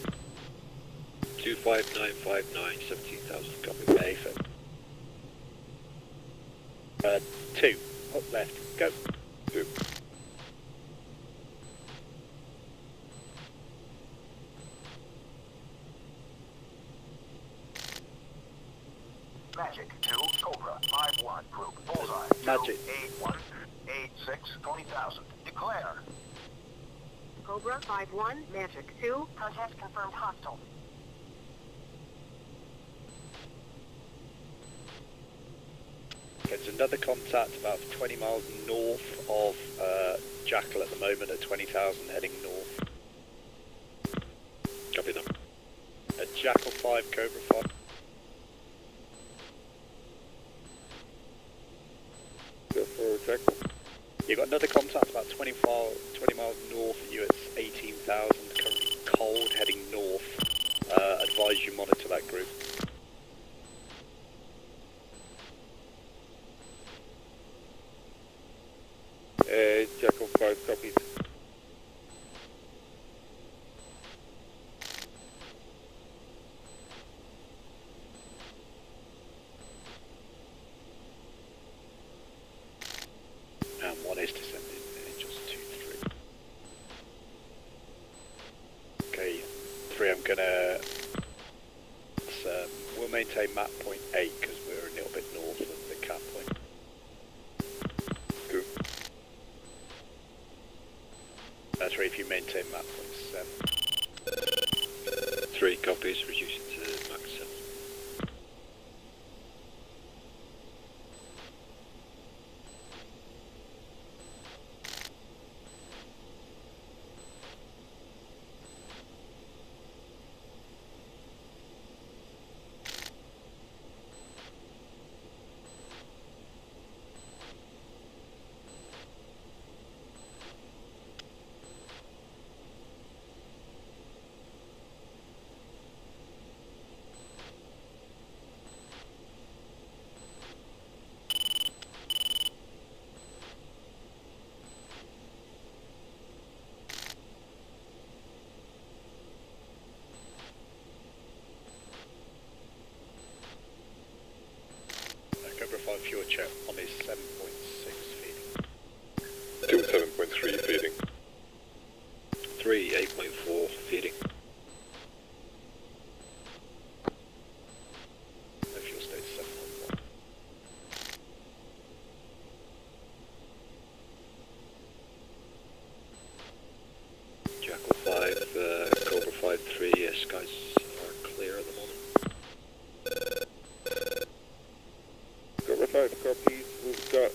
25959, 17,000, copy. Okay, so 2, hook left, go. 2. Magic 2, Cobra, 5-1, group, bullseye, Magic. 8-1, 8-6, 20,000. Declare. Cobra 5-1, Magic 2. Contact confirmed hostile. Okay, there's another contact about 20 miles north of Jackal at the moment at 20,000 heading north. Copy that. Jackal 5, Cobra 5. Go for Jackal. You've got another contact about 20 miles north of you at 18,000, currently cold, heading north. Advise you monitor that group. Jackal 5 copies. And 1 is descending, Angels 2-3. Okay, 3, I'm gonna... we'll maintain map point 8 because we're a little bit north of the cap point. Good. That's right, if you maintain map point 7. 3 copies, reducing to max 7. Cobra 5 fuel check on his 7.6 feeding. 2 7.3 feeding. 3, 8.4, feeding. No fuel state 7.1. Jackal 5, Cobra 5, 3, skies are clear at the moment. Cobra 5 copies. We've got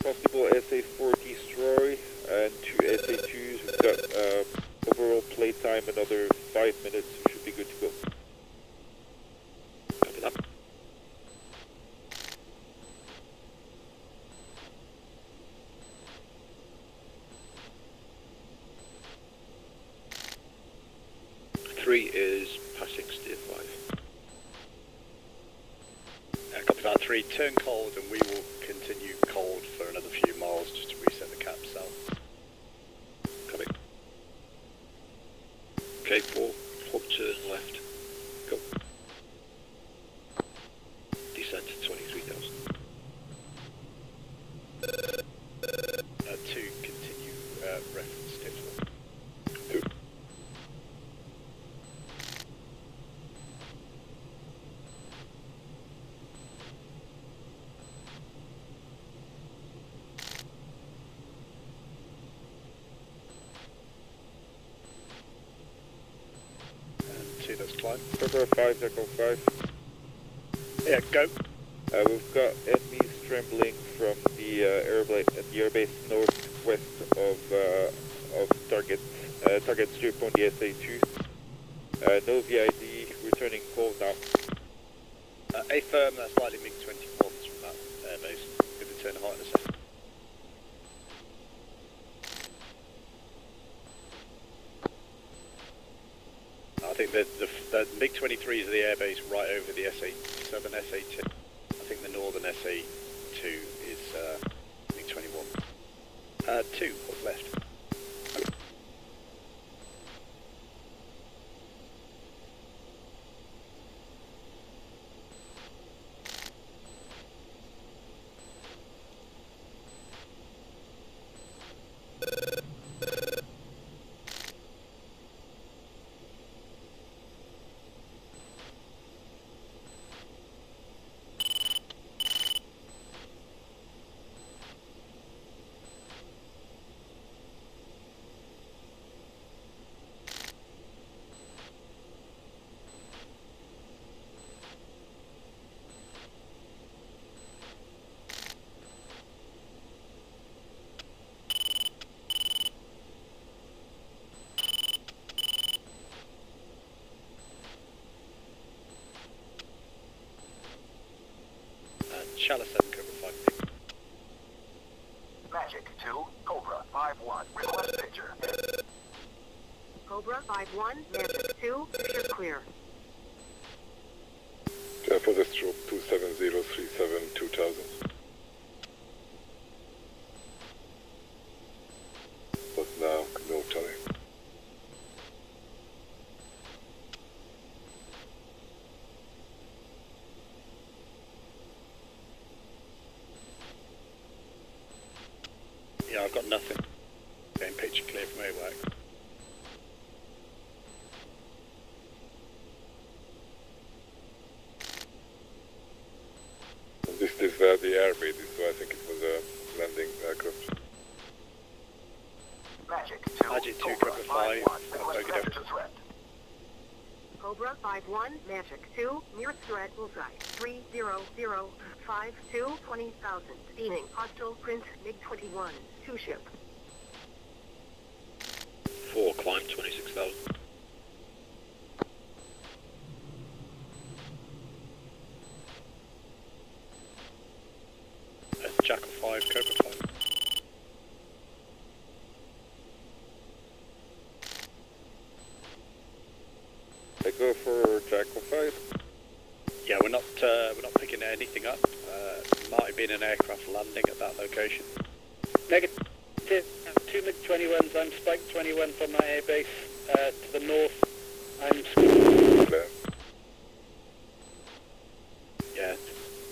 possible SA4 destroy and 2 SA2s. We've got overall playtime another 5 minutes. We should be good to go. Copy that. 3 is passing steer 5. Copy that 3, turn cold and we will continue cold for another few miles just to reset the cap south. Copy. Okay, 4, hop turn left. Go. Descent to 23,000. 2, continue reference schedule. 2. And 2, that's climb. Cover 5, Echo 5. Yeah, go. We've got enemies trembling from the airbase northwest of target. Target strip on the SA2. No VID, returning cold now. A firm, that's likely MiG-21s from that airbase. Give the turn hot in a second. I think the MiG-23s are the airbase right over the SA-7, SA-2. I think the northern SA-2 is MiG-21. 2, hold left. Chalice 7, cover 5. Magic 2, Cobra 5-1. Request picture. Cobra 5-1, Magic 2, picture clear. For the stroke 27037 2000. But now, no time. Yeah, I've got nothing. Getting picture clear from AWAC. This is the airbase, so I think it was a landing aircraft. Magic 2, Magic 2, Cobra cover 5. 5-1. I'll Request go message to threat. Cobra 5-1, Magic 2, nearest threat bullseye, 30052 20,000. Steaming, hostile print, MiG-21, 2 ship. 4, climb 26,000. Jackal 5, Cobra 5. I go for Jackal 5. Yeah, we're not picking anything up. Might have been an aircraft landing at that location. Negative. 2 MiG-21s. I'm Spike 21 from my airbase to the north. I'm. Clear. Yeah,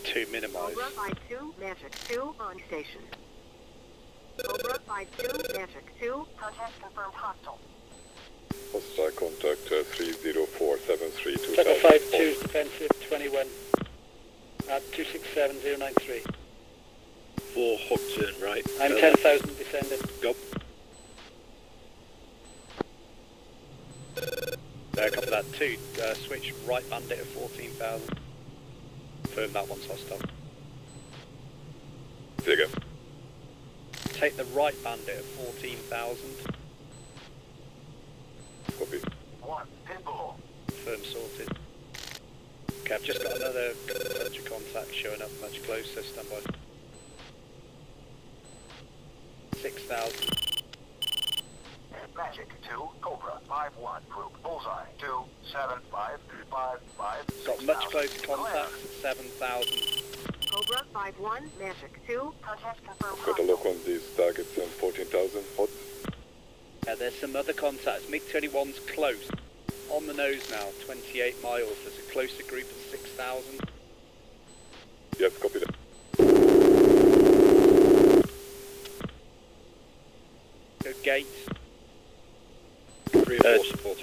2 minimised. Cobra 5-2, Magic 2, on station. Cobra 5-2, Magic 2, contact confirmed hostile. Hostile contact 30473 Jackal 2000. 5-2 defensive 21 at 267093. 4, hot turn right. I'm 10,000 descending. Go. Copy that. 2, switch right bandit at 14,000. Confirm that one's hostile. Say again. Take the right bandit at 14,000. Copy. 1, Pitbull. Firm sorted. Okay, I've just got another bunch of contacts showing up much closer. Stand by. 6,000. Magic Magic 2, Cobra 5-1 group. Bullseye 2-7-5-5-5. Got much closer contacts at 7,000. Cobra 5-1, Magic 2, contact confirmed. Got a look on these targets on 14,000 hot. There's some other contacts. MiG-21's close. On the nose now, 28 miles. There's a closer group of 6,000. Yes, copy that. Go gate. 3 and 4 support.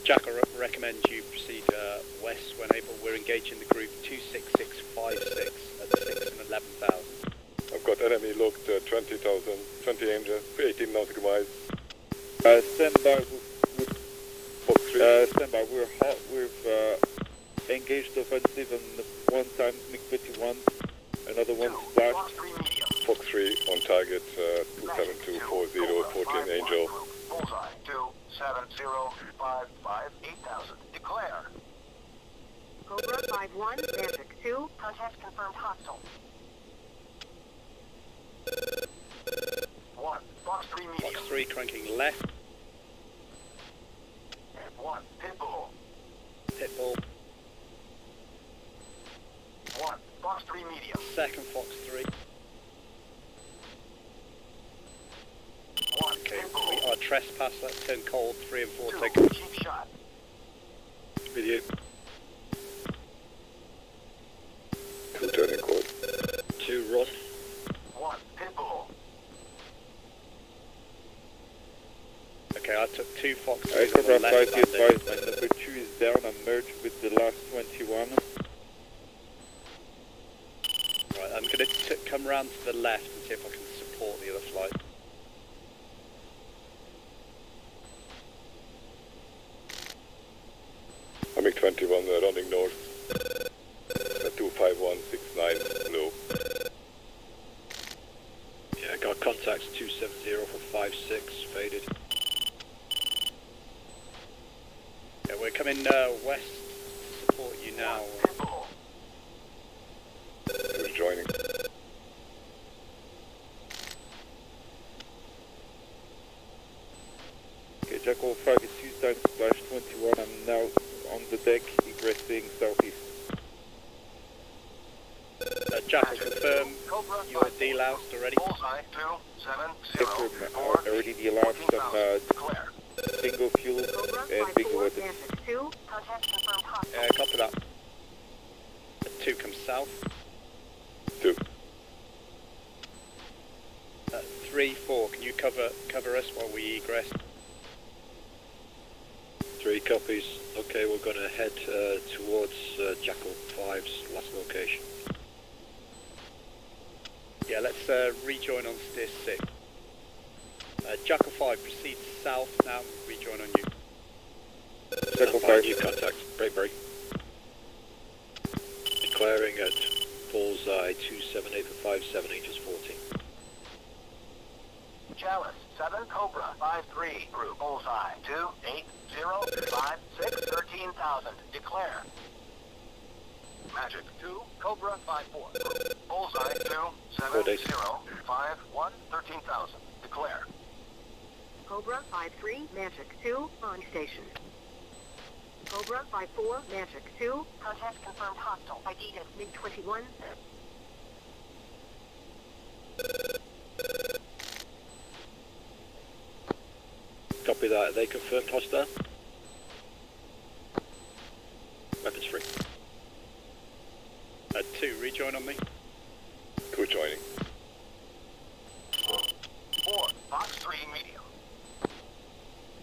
Jack, I recommend you proceed west when able. We're engaging the group 26656 at 6 and 11,000. I've got enemy looked 20,000, 20 angel, 18 nautical miles. Stand by. Fox 3. Stand by. We're hot. We've engaged offensive on one time MiG-21. Another one splash. Fox 3 medium. Fox 3 on target 27240, 14 angel. Bullseye 2-7-0-5-5-8,000. Declare. Cobra 5-1, Magic 2, contact confirmed hostile. 1. Fox 3 medium. Fox 3 cranking left. 1. Pitbull. Pitbull. 1. Fox 3 medium. Second Fox 3. 1. Okay, Pitbull. we are trespass. Let's turn cold. 3 and 4 2. take them. Cheap shot. Video. 2 turning code. 2 run. 1. Pitbull. Okay, I took 2 Fox 3 on Cobra the 5, left be bandit. advised, my number 2 is down. I'm merged with the last 21. Right, I'm going to come round to the left and see if I can support the other flight. I'm MiG-21 running north. 25169 low. Yeah, got contacts 270 for 56, faded. Yeah, we're coming west to support you now. Pitbull. Who's joining? Okay, Jackal 5 is 2 times splash 21. I'm now on the deck, egressing southeast. Jackal, confirm Cobra you're 5-4. deloused already. Bullseye 2-7-0-4. Already de-alarmed some Declare. single fuel Cobra and big 5-4, weapons. Magic 2, contact confirmed hostile. Yeah, copy that. 2 comes south. 2. 3, 4, can you cover us while we egress? 3 copies. Okay, we're going to head towards Jackal 5's last location. Yeah, let's rejoin on steer 6. Jackal 5, proceed south now, rejoin on you. Jackal Stand by, 5. new contact. Break. Declaring at Bullseye 278 for 57, Angels 14. Chalice 7 Cobra 5-3 group. Bullseye 2-8-0-5-6-13,000. Declare. Magic 2 Cobra 5-4 group. Bullseye 2-7-0-5-1-13,000. Declare. Cobra 5-3, Magic 2, on station. Cobra 5-4, Magic 2, contact confirmed hostile. ID as MiG-21. Copy that. Are they confirmed hostile? Weapons free. 2, rejoin on me. 2 joining. 4 Fox 3 medium.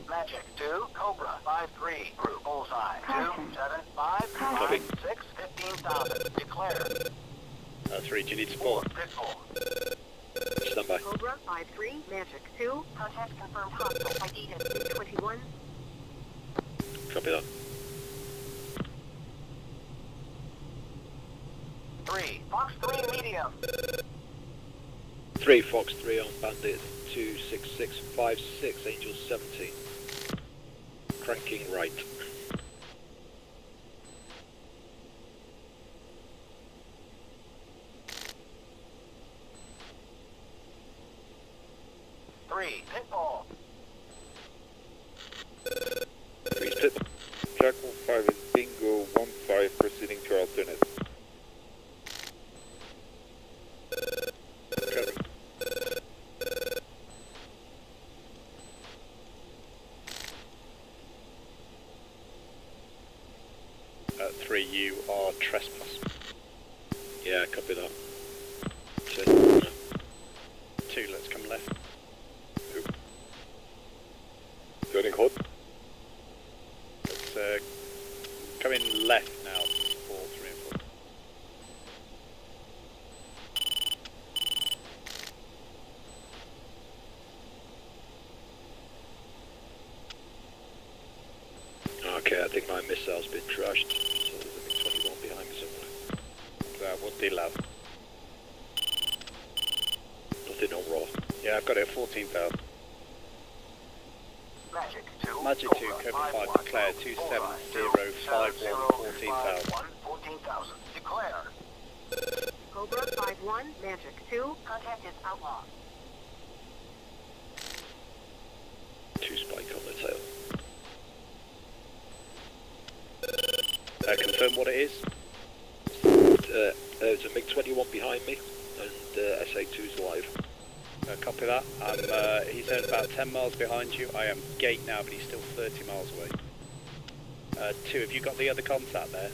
Magic 2 Cobra 5-3 group. Bullseye 2-7-5-5-6-15,000. Declare. 3, do you need 4 support? Pitbull. Stand by. Cobra 5-3, Magic 2, contact confirmed hostile. ID as MiG-21. Copy that. 3 Fox 3 medium. 3 Fox 3 on Bandit 26656, Angels 17. Cranking right. Pitbull. 3, you are trespass. Yeah, copy that. 2, let's come left. Turning code. Let's come in left now, 4, 3 and 4. Okay, I think my missile's been trashed, so there's a MiG-21 behind me somewhere. What deload? Nothing on raw. Yeah, I've got it at 14,000. Magic 2. Magic 2, Cobra 5, declare 2705 14,000. 14,000. Declare. Cobra 5-1, Magic 2, contact is outlaw. 2 spike on the tail. Confirm what it is. There's a MiG-21 behind me, and SA-2's live. Copy that. He's only about 10 miles behind you. I am gate now, but he's still 30 miles away. 2, have you got the other contact there?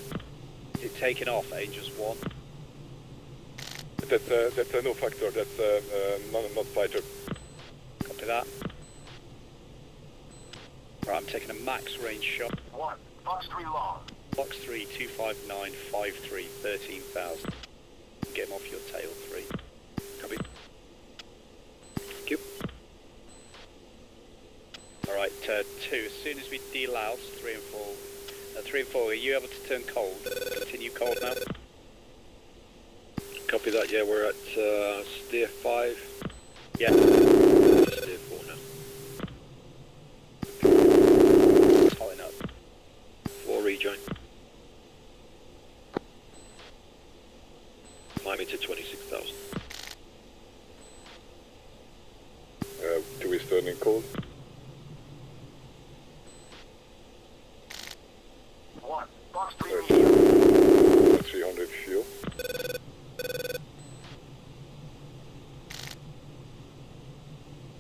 Is it taken off, Angels 1? That's a no factor. That's not fighter. Copy that. Right, I'm taking a max range shot. 1. Box 3 long. Box 3, 259, 53, 13,000. Get him off your tail 3. Copy. Thank you. Alright, 2, as soon as we delouse 3 and 4. 3 and 4, are you able to turn cold? Continue cold now? Copy that, yeah, we're at steer 5. Yeah. Steer 4 now. It's hot enough. 4 rejoin. Climbing to 26,000. 2 is turning cold. 1. Box 3 Yes. medium. 300 fuel.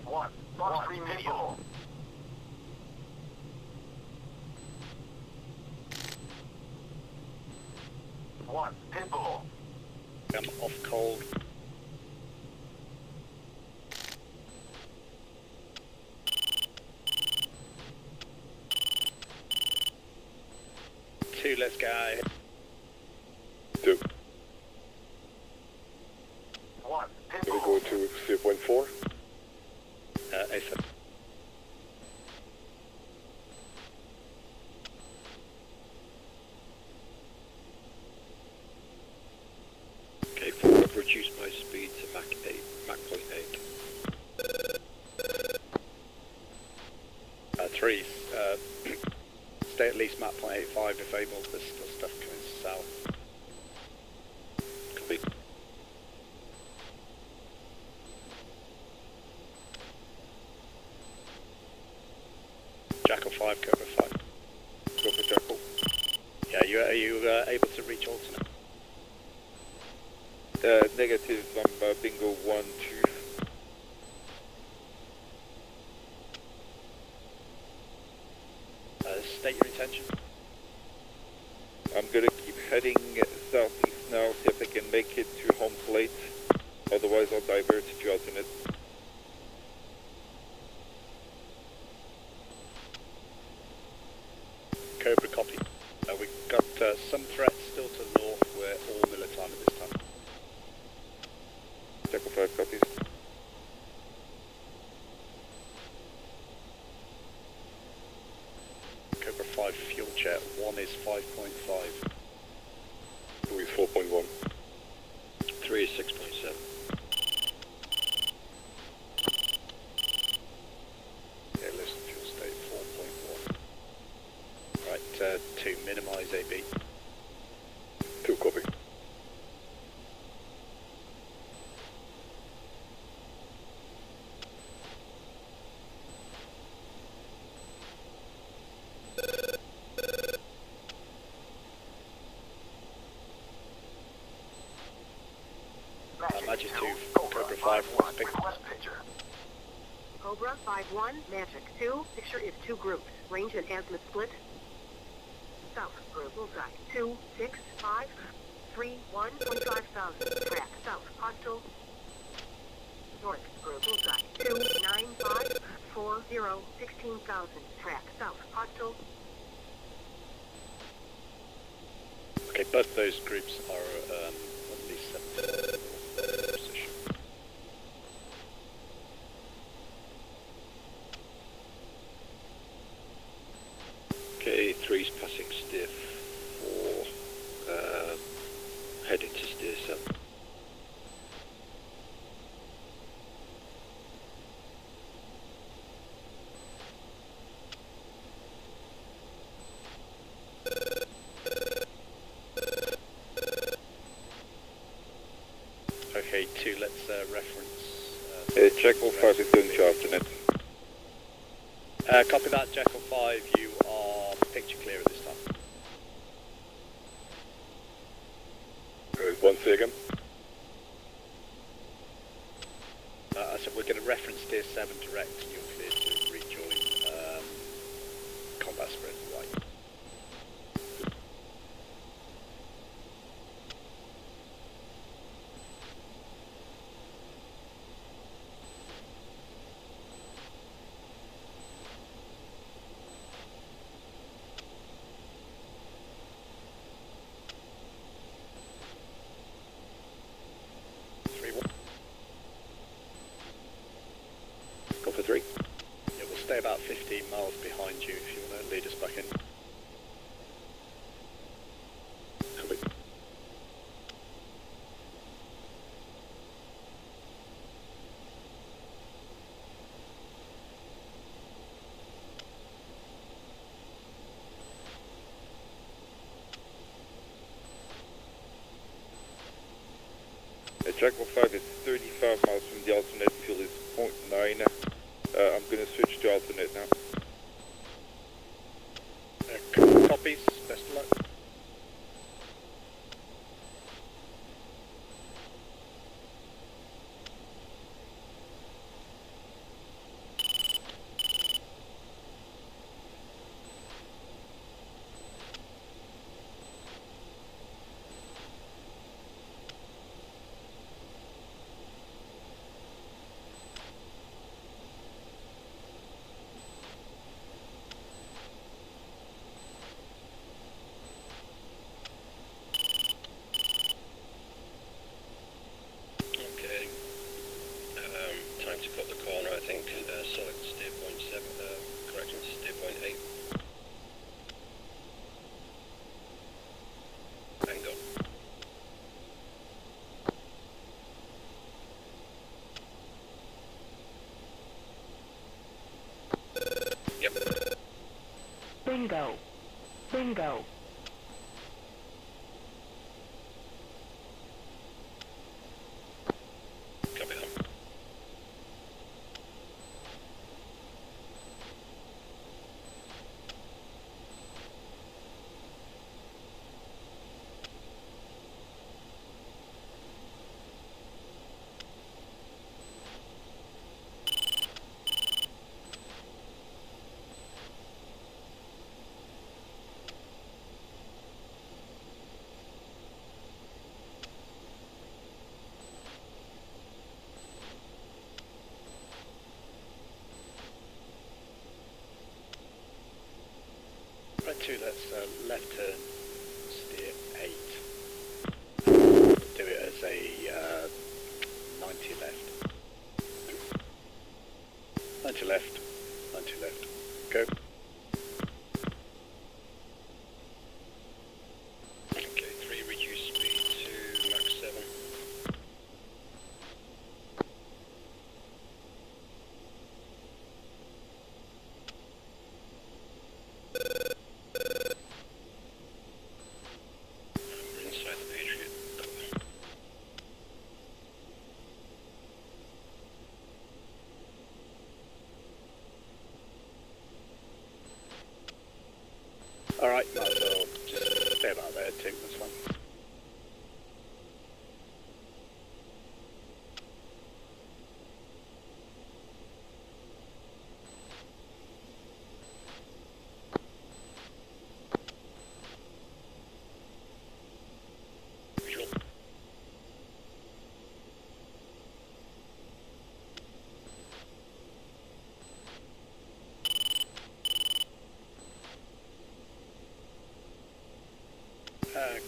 1. Box 3 medium. 1. Pitbull. I'm off cold. Two, let's go. 2. 1. Can we Pitbull. go to 0.4? ASAP. Okay, 4, I've reduced my speed to Mach 8, Mach 0.8. 3, stay at least map 0.85 if able. There's still stuff coming south. Copy. Jackal 5, Cobra 5. Go for Jackal. Yeah, are you able to reach alternate? Negative. I'm bingo 1, 2. State your intention. I'm gonna keep heading southeast now, see if I can make it to home plate. Otherwise I'll divert to alternate. Cobra copy. We've got some threats still to the north. We're all militime at this time. Jackal 5 copies. Cobra 5 fuel jet. 1 is 5.5. 2 is 4.1. 3 is 6.7. Yeah, listen, fuel state 4.1. Right, 2, minimize AB. 2 copy. Magic 2, Cobra 5, One. pick. Request picture. Cobra 5-1, Magic 2. Picture is 2 groups. Range and azimuth split. south for bullseye. 265 31 25,000. Track south hostile. North for bullseye. 295 40 16,000. Track south hostile. Okay, both those groups are at least 70 position. Okay, 3's passing steer 4, heading to steer 7. Okay, 2, let's reference. Jackal 5 is going to alternate. Copy that, Jackal 5, you are picture clear at this time. One second. I said we're going to reference steer 7 direct and you're clear to rejoin combat spread right. Go for 3. Yeah, we'll stay about 15 miles behind you if you want to lead us back in. Copy. Jackal 5 is 35 miles from the alternate, fuel is 0.9. I'm going to switch to alternate now. Copies, best of luck. Okay. Time to cut the corner, I think. Select steer point 7, correction to steer point 8. Hang on. Yep. Bingo. Bingo. Copy that. Right, 2, let's left turn, steer 8. Do it as a 90 left. 90 left, 90 left. Go. Okay, 3, reduce speed to max 7. We're inside the Patriot. Alright, might as well just stay about there, 2, that's fine.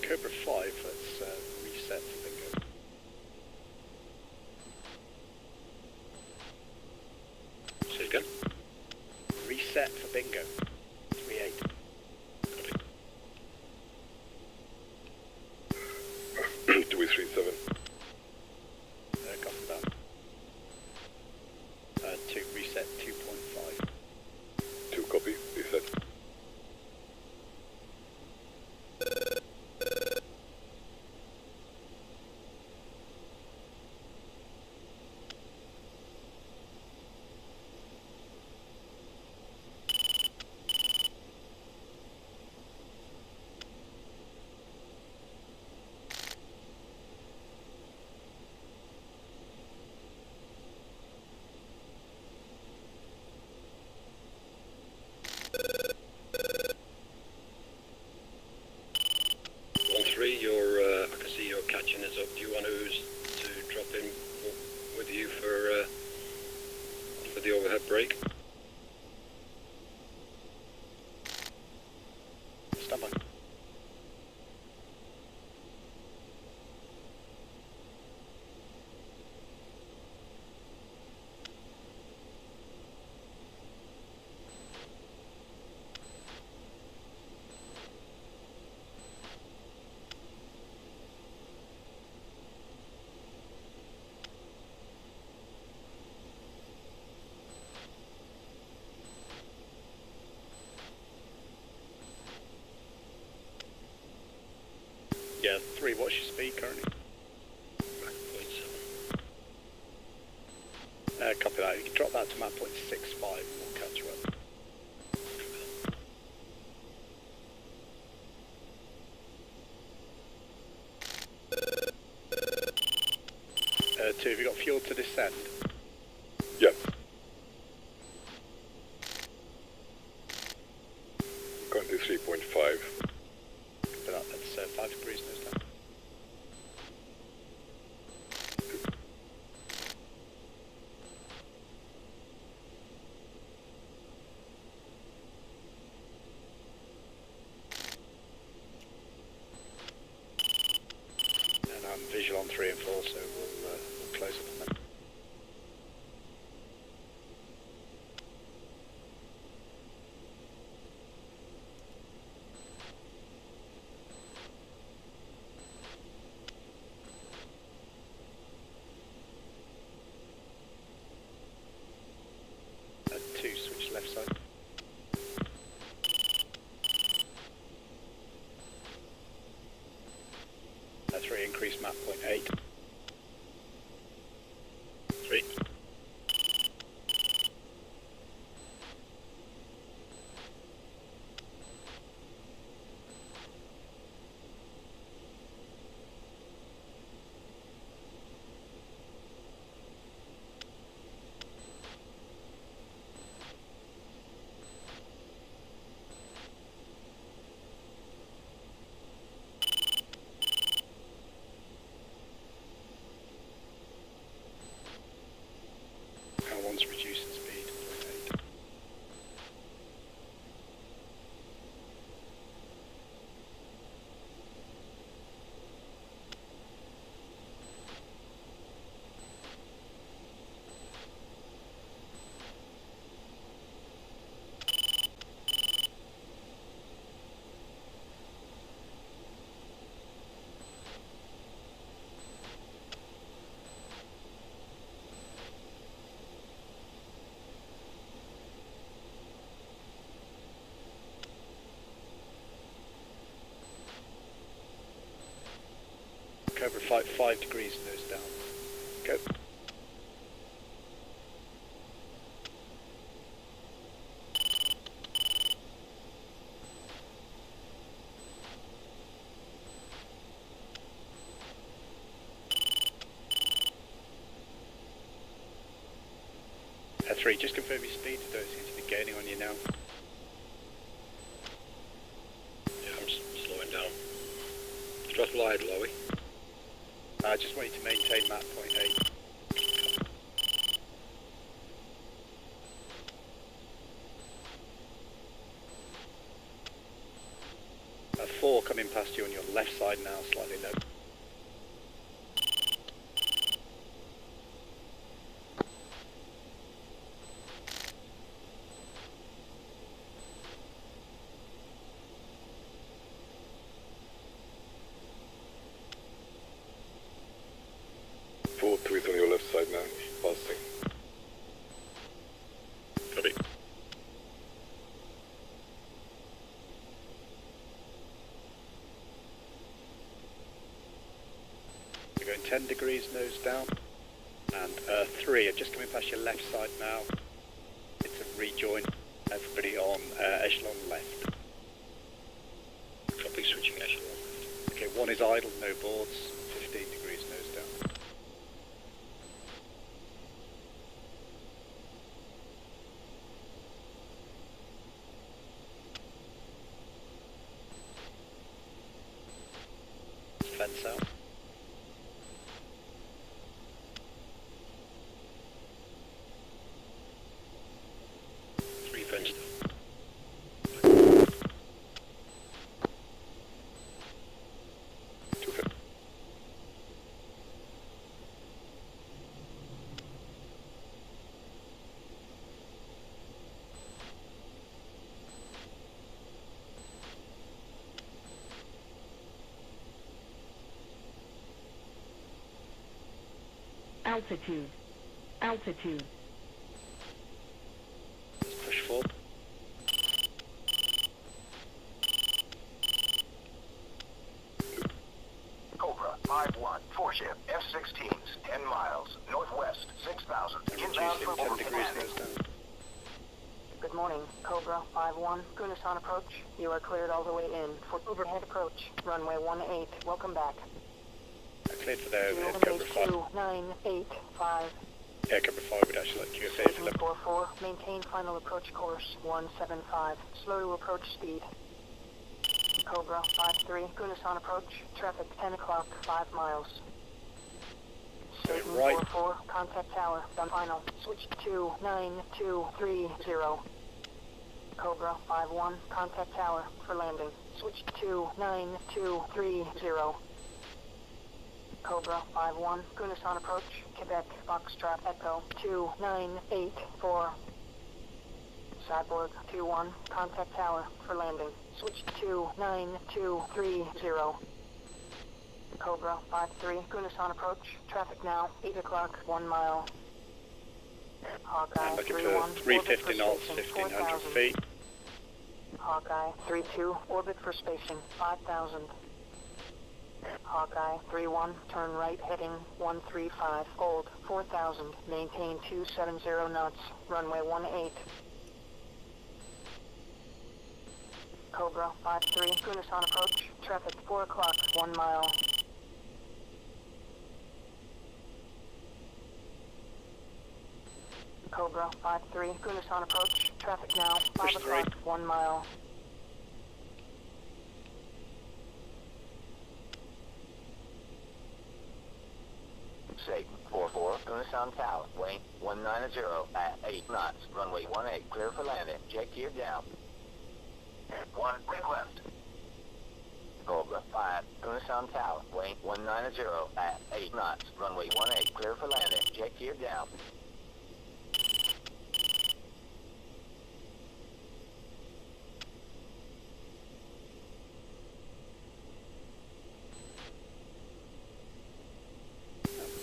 Cobra 5, let's reset for bingo. Say again? Reset for bingo. 3-8. Copy. 237. Copy that. 2, reset 2.5. 2 copy, reset. I can see your catching is up. Do you want us to drop in with you for the overhead break? Stand by. Yeah, 3, what's your speed currently? 0.7. Copy that. You can drop that to map point 65 and we'll catch you up. 2, have you got fuel to descend? Yeah. Currently 3.5. Copy that. That's 5 degrees nose down. And I'm visual on 3 and 4, so we'll close up on that. At 2, switch left side. At 3, increase map point 8. 3. One's reducing speed. 0.8. Cobra 5 degrees nose down. Go. At 3, just confirm your speed. Don't seem to be gaining on you now. Yeah, I'm slowing down. Throttle idle, are we? I just want you to maintain map point 8. 4 coming past you on your left side now, slightly low. Three on your left side now, passing. Copy. You're going 10 degrees nose down. And 3 are just coming past your left side now. It's a rejoin. Everybody on echelon left. Copy, switching echelon. Okay, 1 is idle, no boards. 15 degrees nose down. Fence out. Fence down. Altitude. Altitude. Let's push forward. Cobra 5-1, 4-ship, F-16s, 10 miles, northwest, 6,000. Inbound Reducing for 10 overhead degrees landing. nose down. Good morning, Cobra 5-1. Gunasan approach. You are cleared all the way in for overhead approach. Runway 18. Welcome back. Cleared for there, Runway Cobra 5. 2985. Yeah, Cobra 5 would actually like QFA for them. 744. Maintain final approach course 175. Slow to approach speed. Cobra 5-3. Gunasan approach. Traffic 10 o'clock, 5 miles. Satan right. 4-4. Contact tower. Done final. Switch to 9230. Cobra 5-1. Contact tower for landing. Switch to 9230. Cobra 5-1. Gunasan approach. Quebec. Foxtrot Echo 2984. Cyborg 2-1. Contact tower for landing. Switch to 9230. Cobra 5-3. Gunasan approach. Traffic now. 8 o'clock. 1 mile. Hawkeye I'm looking 3-1. for 350 knots, 1500 feet. Hawkeye 3-2. Orbit for spacing 5,000. Hawkeye 3-1. Turn right heading 135. Hold 4,000. Maintain 270 knots. Runway 18. Cobra 5-3. Gunasan approach. Traffic 4 o'clock. 1 mile. Cobra 5-3. Gunasan approach. Traffic now. 5 Push o'clock. 1 mile. Satan 4-4, Gunasan Tower, weight 190 at 8 knots, runway 18, clear for landing, jet gear down. 1, break left. Cobra 5, Gunasan Tower, weight 190 at 8 knots, runway 18, clear for landing, jet gear down.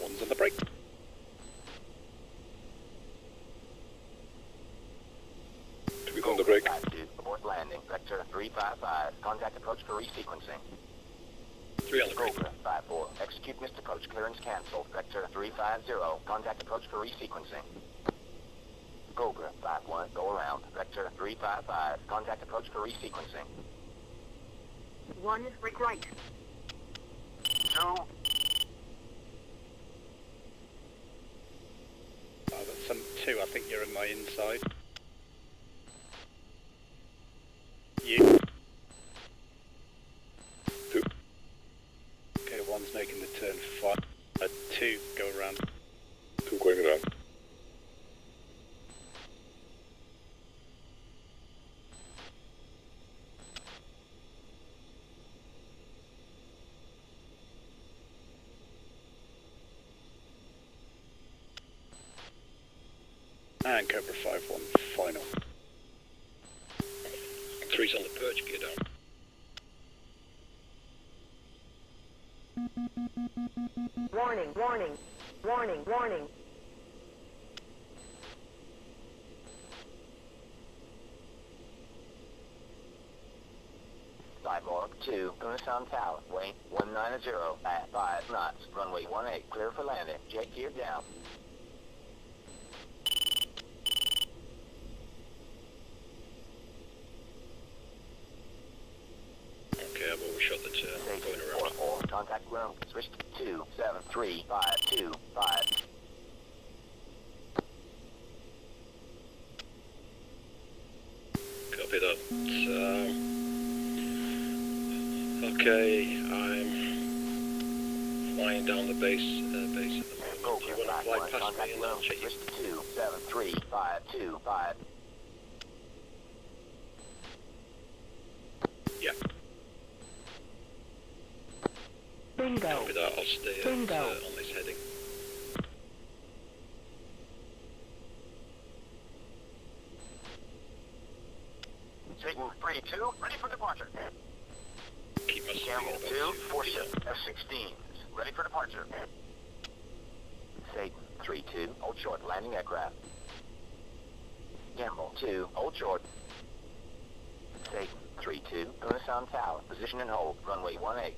One's on the brake. To be on the brake. 5-2, abort landing, vector 355, contact approach for resequencing. 3 on the brake. Cobra 5-4, execute missed approach, clearance cancelled, vector 350, contact approach for resequencing. Cobra 5-1, go around, vector 355, contact approach for resequencing. 1, brake right. 2, That's some 2, I think you're in my inside. You. 2. Okay, 1's making the turn for 5. 2, go around. 2 going around. Cobra 5-1 final. 3's on the perch, gear down. Warning, warning, warning, warning. Cyborg 2, gonna sound tower, weight 190 at 5 knots, runway 18, clear for landing, jet gear down. Okay, I've overshot the turn. I'm going around. 4, contact ground, switch to 2735525. Copy that. Okay, I'm flying down the base at the moment. Do you want to fly past me and I'll check you? Switch to 2735525. Yeah. Bingo. Copy that. I'll stay Bingo. on this heading. Satan 3-2, ready for departure. Keep my speed Camel about 2, 240 47, now. F-16s, ready for departure. Satan 3-2, hold short, landing aircraft. Gamble 2, hold short. Satan 3-2, gonna sound tower, position and hold, runway 18.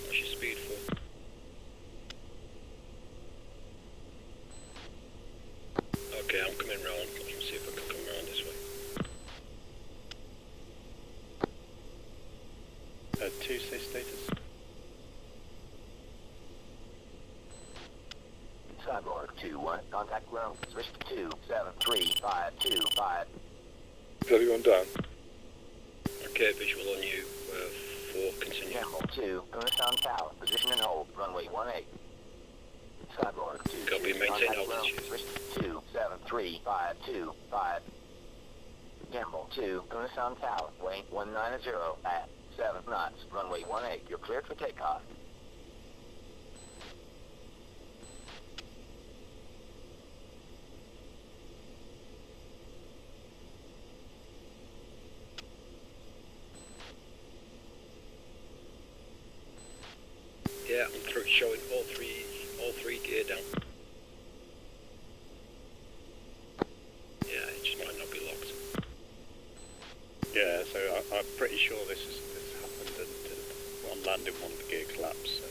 What's your speed for? Okay, I'm coming round. Let's see if I can come round this way. 2 say status. Cyborg 2-1, contact ground, switch to 2735525. Is everyone down? Okay, visual on you. 4, continue. Gamble 2, gonna sound tower, position and hold, runway 18. Cyborg 2, Copy, maintain contact ground, altitude. switch to 2735525. Gamble 2, gonna sound tower, weight 190 at 7 knots, runway 18, you're cleared for takeoff. Yeah, I'm through showing all three gear down. Yeah, it just might not be locked. Yeah, so I'm pretty sure this happened and on landing one of the gear collapsed. So.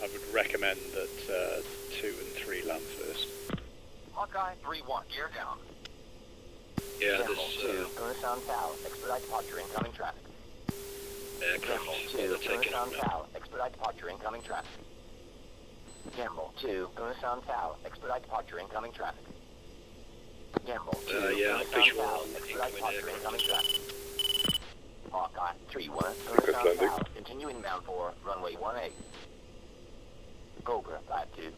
I would recommend that 2 and 3 land first. Hawkeye 3-1, gear down. Yeah, Gamble there's 2, gonna sound tower, expedite departure, incoming traffic. aircraft. Gamble Oh, 2, they're gonna taking off sound now. tower, expedite departure, incoming traffic. Gamble 2, gonna sound tower, expedite departure, incoming traffic. Gamble 2, Yeah, gonna sound visual tower, on expedite incoming departure, aircraft. incoming traffic. Hawkeye 3-1, gonna Request sound landing. tower, continue inbound for runway 18. Cobra 5-2.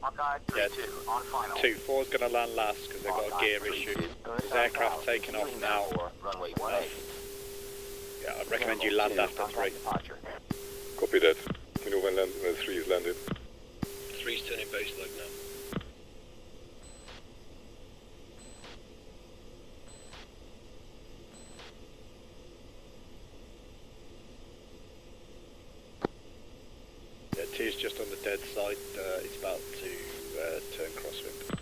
Hawkeye 3-2, on final. 2-4's going to land last because they've got a gear issue. There's aircraft taking off now. Runway 18. Yeah, I'd recommend you land after 3. Departure. Copy that. You know when 3 is landed. 3's turning base leg now. Yeah, 2's just on the dead side. It's about to turn crosswind.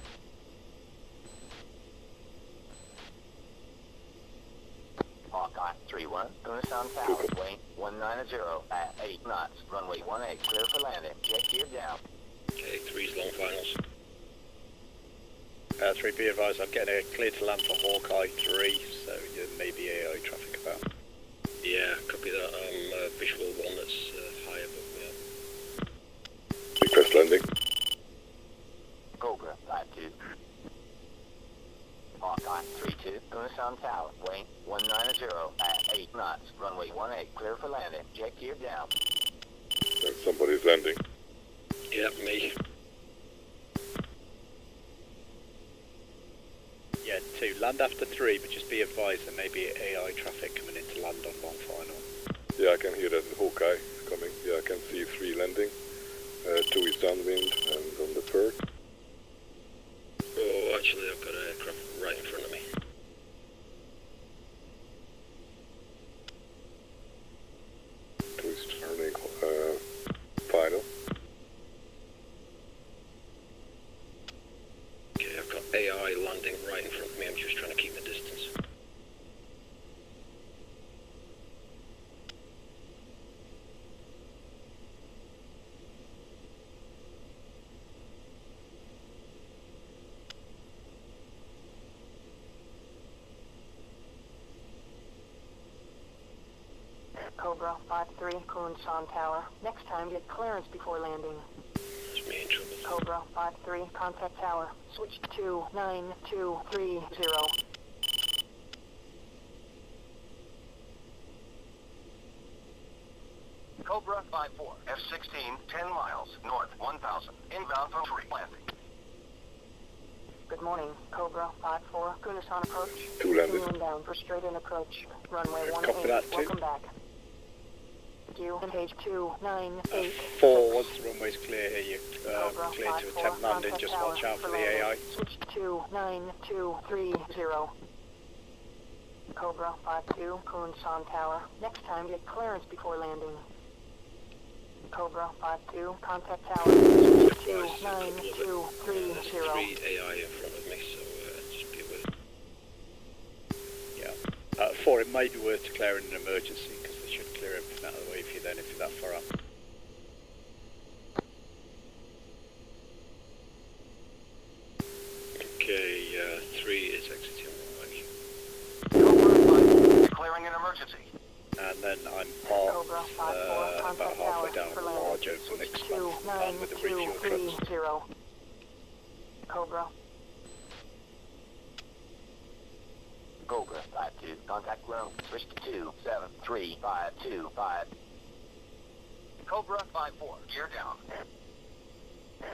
Hawkeye 3-1, gonna sound tower, weight 190 at 8 knots, runway 18, clear for landing, jet gear down. Okay, 3's long finals. 3, be advised, I'm getting a clear to land for Hawkeye 3, so there may be AI traffic about. Yeah, copy that. I'm visual 1 that's high above me. Test landing. Cobra 5-2. Hawkeye 3-2. Gonna sound tower. Wayne 190 at 8 knots. Runway 18 clear for landing. Jet gear down. Somebody's landing. Yeah, me. Yeah, 2. Land after 3, but just be advised there may be AI traffic coming in to land on 1 final. Yeah, I can hear that. Hawkeye coming. Yeah, I can see 3 landing. 2 is downwind and on the third. Oh, actually, I've got an aircraft right in front of me. Two is turning final. Okay, I've got AI landing right in front of me. I'm just trying to keep my distance. Cobra 5-3, Kunsan Tower. Next time, get clearance before landing. That's me in trouble. Cobra 5-3, contact tower. Switch to 9230. Cobra 5-4. F-16, 10 miles north, 1,000. Inbound from free landing. Good morning, Cobra 5-4, Kunsan approach. 2 landed. Continuing down for straight-in approach. Runway Copy 18, that, 2. welcome back. You and page 298. 4, once the runway's clear here, you Cobra clear to 5-4, attempt landing, contact just tower watch out for the landing. AI. Switch to 9230. Cobra 5-2, Kunsan Tower. Next time, get clearance before landing. Cobra 5-2, contact tower. Switch to 9230. 3 AI in front of me, so just be aware. Yeah. 4, it may be worth declaring an emergency, because they should clear everything out of the way if you're that far up. Okay, 3 is exiting runway. Cobra 5-4. Declaring an emergency. And then I'm Cobra parked 5-4, about contact halfway tower down for the landing. large open Switch expanse to and with the refuel trucks. 9230. Cobra. Cobra 5-2. Contact ground. Switch to 27325. Cobra 5-4. Gear down.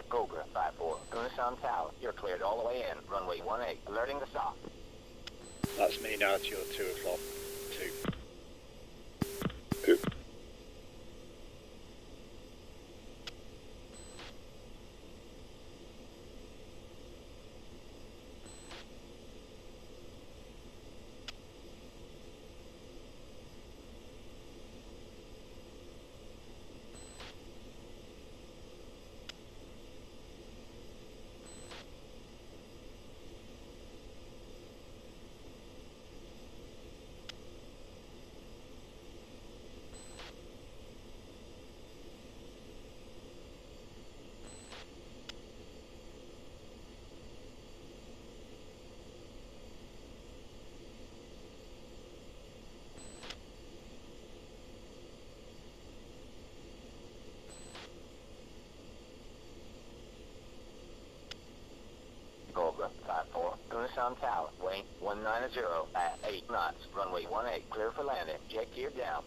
Cobra 5-4. Gonna sound tower. You're cleared all the way in. Runway 18. Alerting the stop. That's me now to your 2 o'clock. 2. 2. Cobra 5-4. Gonna sound tower. Wayne 190 at 8 knots. Runway 18. Clear for landing. Jet gear down.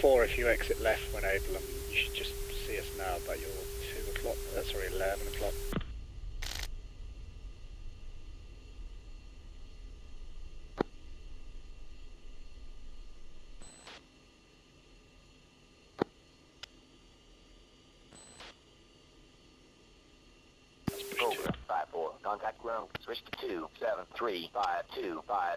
4 if you exit left when able, and you should just see us now about your 2 o'clock, sorry, 11 o'clock. Cobra 5-4. Contact ground. Switch to 2-7-3-5-2-5.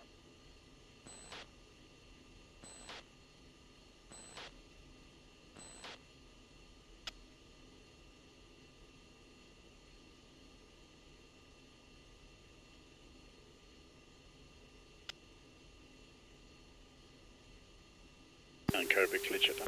And Cobra glitch it down.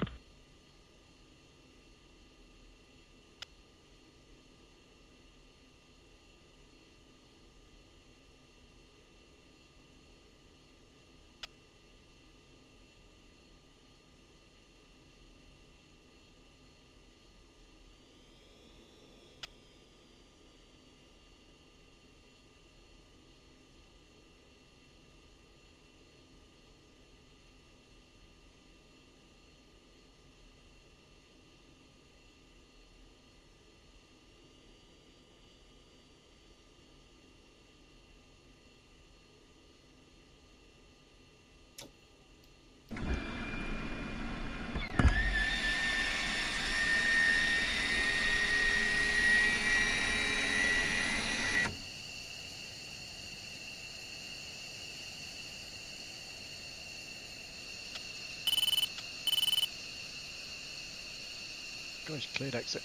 Guys, cleared exit.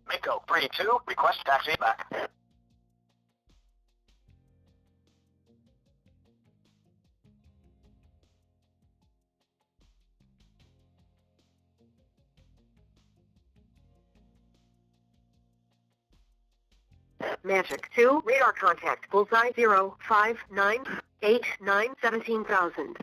Miko 3-2. Request taxi back. Magic 2, radar contact, bullseye 0598917,000.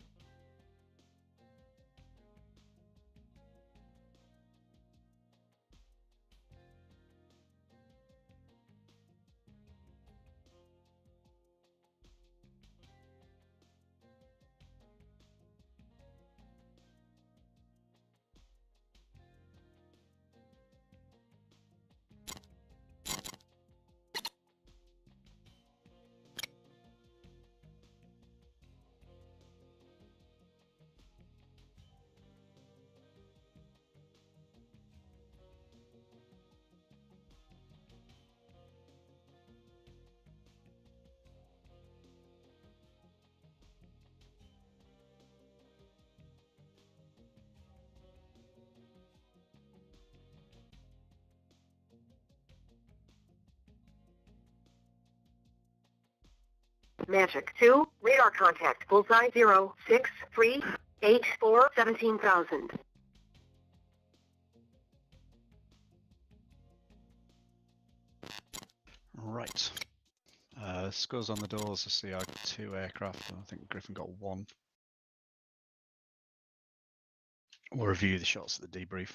Magic 2, radar contact, bullseye 0638417,000. Right. Scores on the doors. I see our 2 aircraft. I think Griffin got 1. We'll review the shots at the debrief.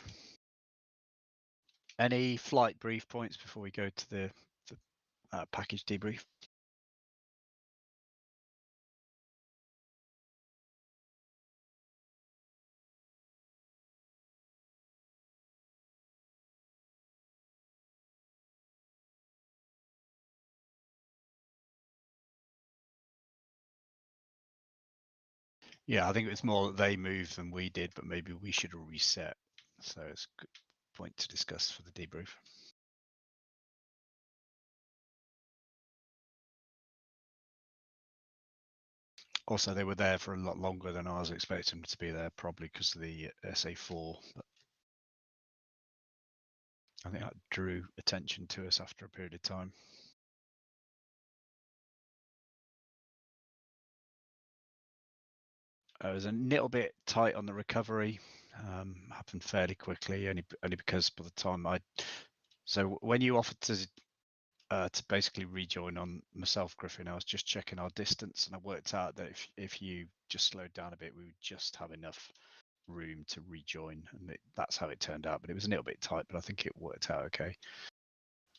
Any flight brief points before we go to the package debrief? Yeah, I think it was more that they moved than we did, but maybe we should reset. So it's a good point to discuss for the debrief. Also, they were there for a lot longer than I was expecting them to be there, probably because of the SA4. But I think that drew attention to us after a period of time. It was a little bit tight on the recovery. Happened fairly quickly, only because by the time so when you offered to basically rejoin on myself, Griffin, I was just checking our distance, and I worked out that if you just slowed down a bit, we would just have enough room to rejoin, and that's how it turned out. But it was a little bit tight, but I think it worked out okay.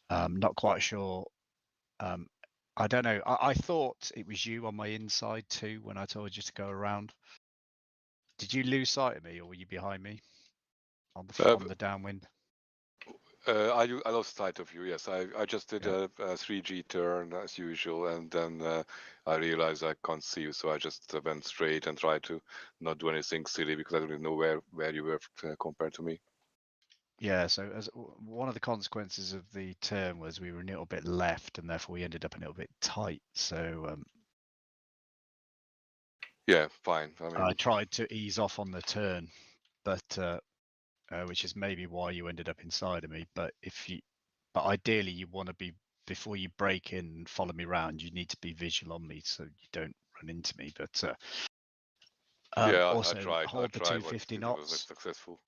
Not quite sure I don't know. I thought it was you on my inside too when I told you to go around. Did you lose sight of me, or were you behind me on the downwind? I lost sight of you. Yes, I just did Yeah. a 3G turn as usual, and then I realized I can't see you, so I just went straight and tried to not do anything silly because I didn't know where you were compared to me. Yeah, so as one of the consequences of the turn was we were a little bit left, and therefore we ended up a little bit tight. So Yeah, fine. I mean, I tried to ease off on the turn, but which is maybe why you ended up inside of me. But ideally you want to be, before you break in and follow me around, you need to be visual on me so you don't run into me. But yeah, also I tried, hold the but 250 it was not knots. successful.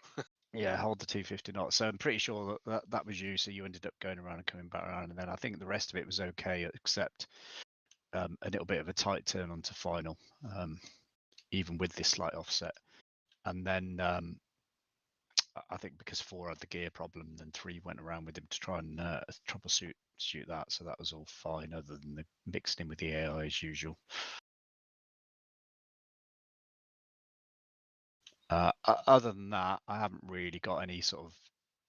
Yeah, hold the 250 knots. So I'm pretty sure that was you. So you ended up going around and coming back around, and then I think the rest of it was okay, except a little bit of a tight turn onto final, even with this slight offset. And then I think because 4 had the gear problem, then 3 went around with him to try and troubleshoot that. So that was all fine, other than the mixed in with the AI as usual. Other than that, I haven't really got any sort of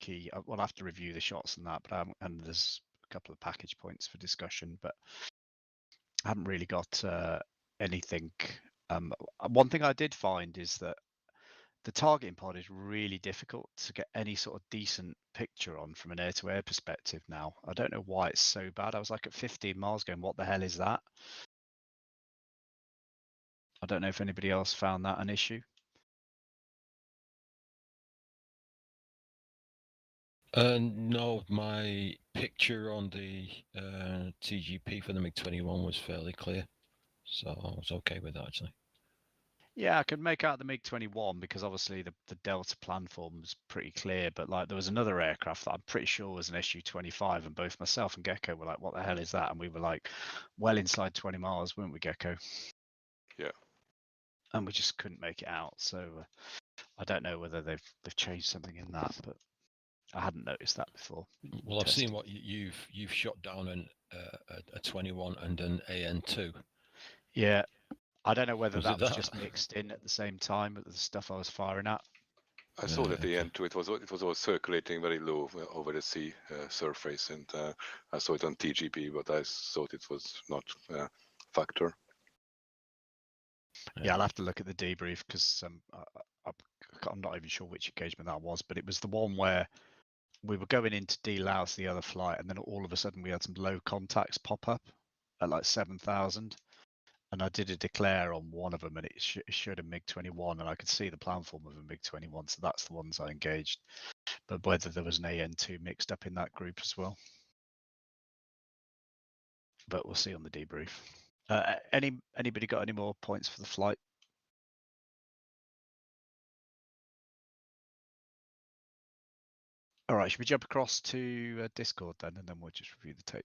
key. We'll have to review the shots and that, but and there's a couple of package points for discussion, but I haven't really got anything. One thing I did find is that the targeting pod is really difficult to get any sort of decent picture on from an air-to-air perspective now. I don't know why it's so bad. I was like at 15 miles going, what the hell is that? I don't know if anybody else found that an issue. No, my picture on the TGP for the MiG-21 was fairly clear, so I was okay with that actually. Yeah, I could make out the MiG-21 because obviously the Delta planform was pretty clear, but like there was another aircraft that I'm pretty sure was an Su-25, and both myself and Gecko were like, what the hell is that? And we were like, well inside 20 miles, weren't we, Gecko? Yeah. And we just couldn't make it out. So I don't know whether they've changed something in that, but I hadn't noticed that before. Well, I've seen what you've shot down a 21 and an AN2. Yeah, I don't know whether Was that it was that? just mixed in at the same time with the stuff I was firing at. I saw that at the okay. end too. It was all circulating very low over the sea surface, and I saw it on TGP, but I thought it was not a factor. Yeah, I'll have to look at the debrief because I'm not even sure which engagement that was, but it was the one where we were going into delouse the other flight, and then all of a sudden we had some low contacts pop up at like 7,000, and I did a declare on one of them, and it showed a MiG-21, and I could see the planform of a MiG-21, so that's the ones I engaged. But whether there was an AN2 mixed up in that group as well, but we'll see on the debrief. Anybody got any more points for the flight? All right, should we jump across to Discord then, and then we'll just review the tape.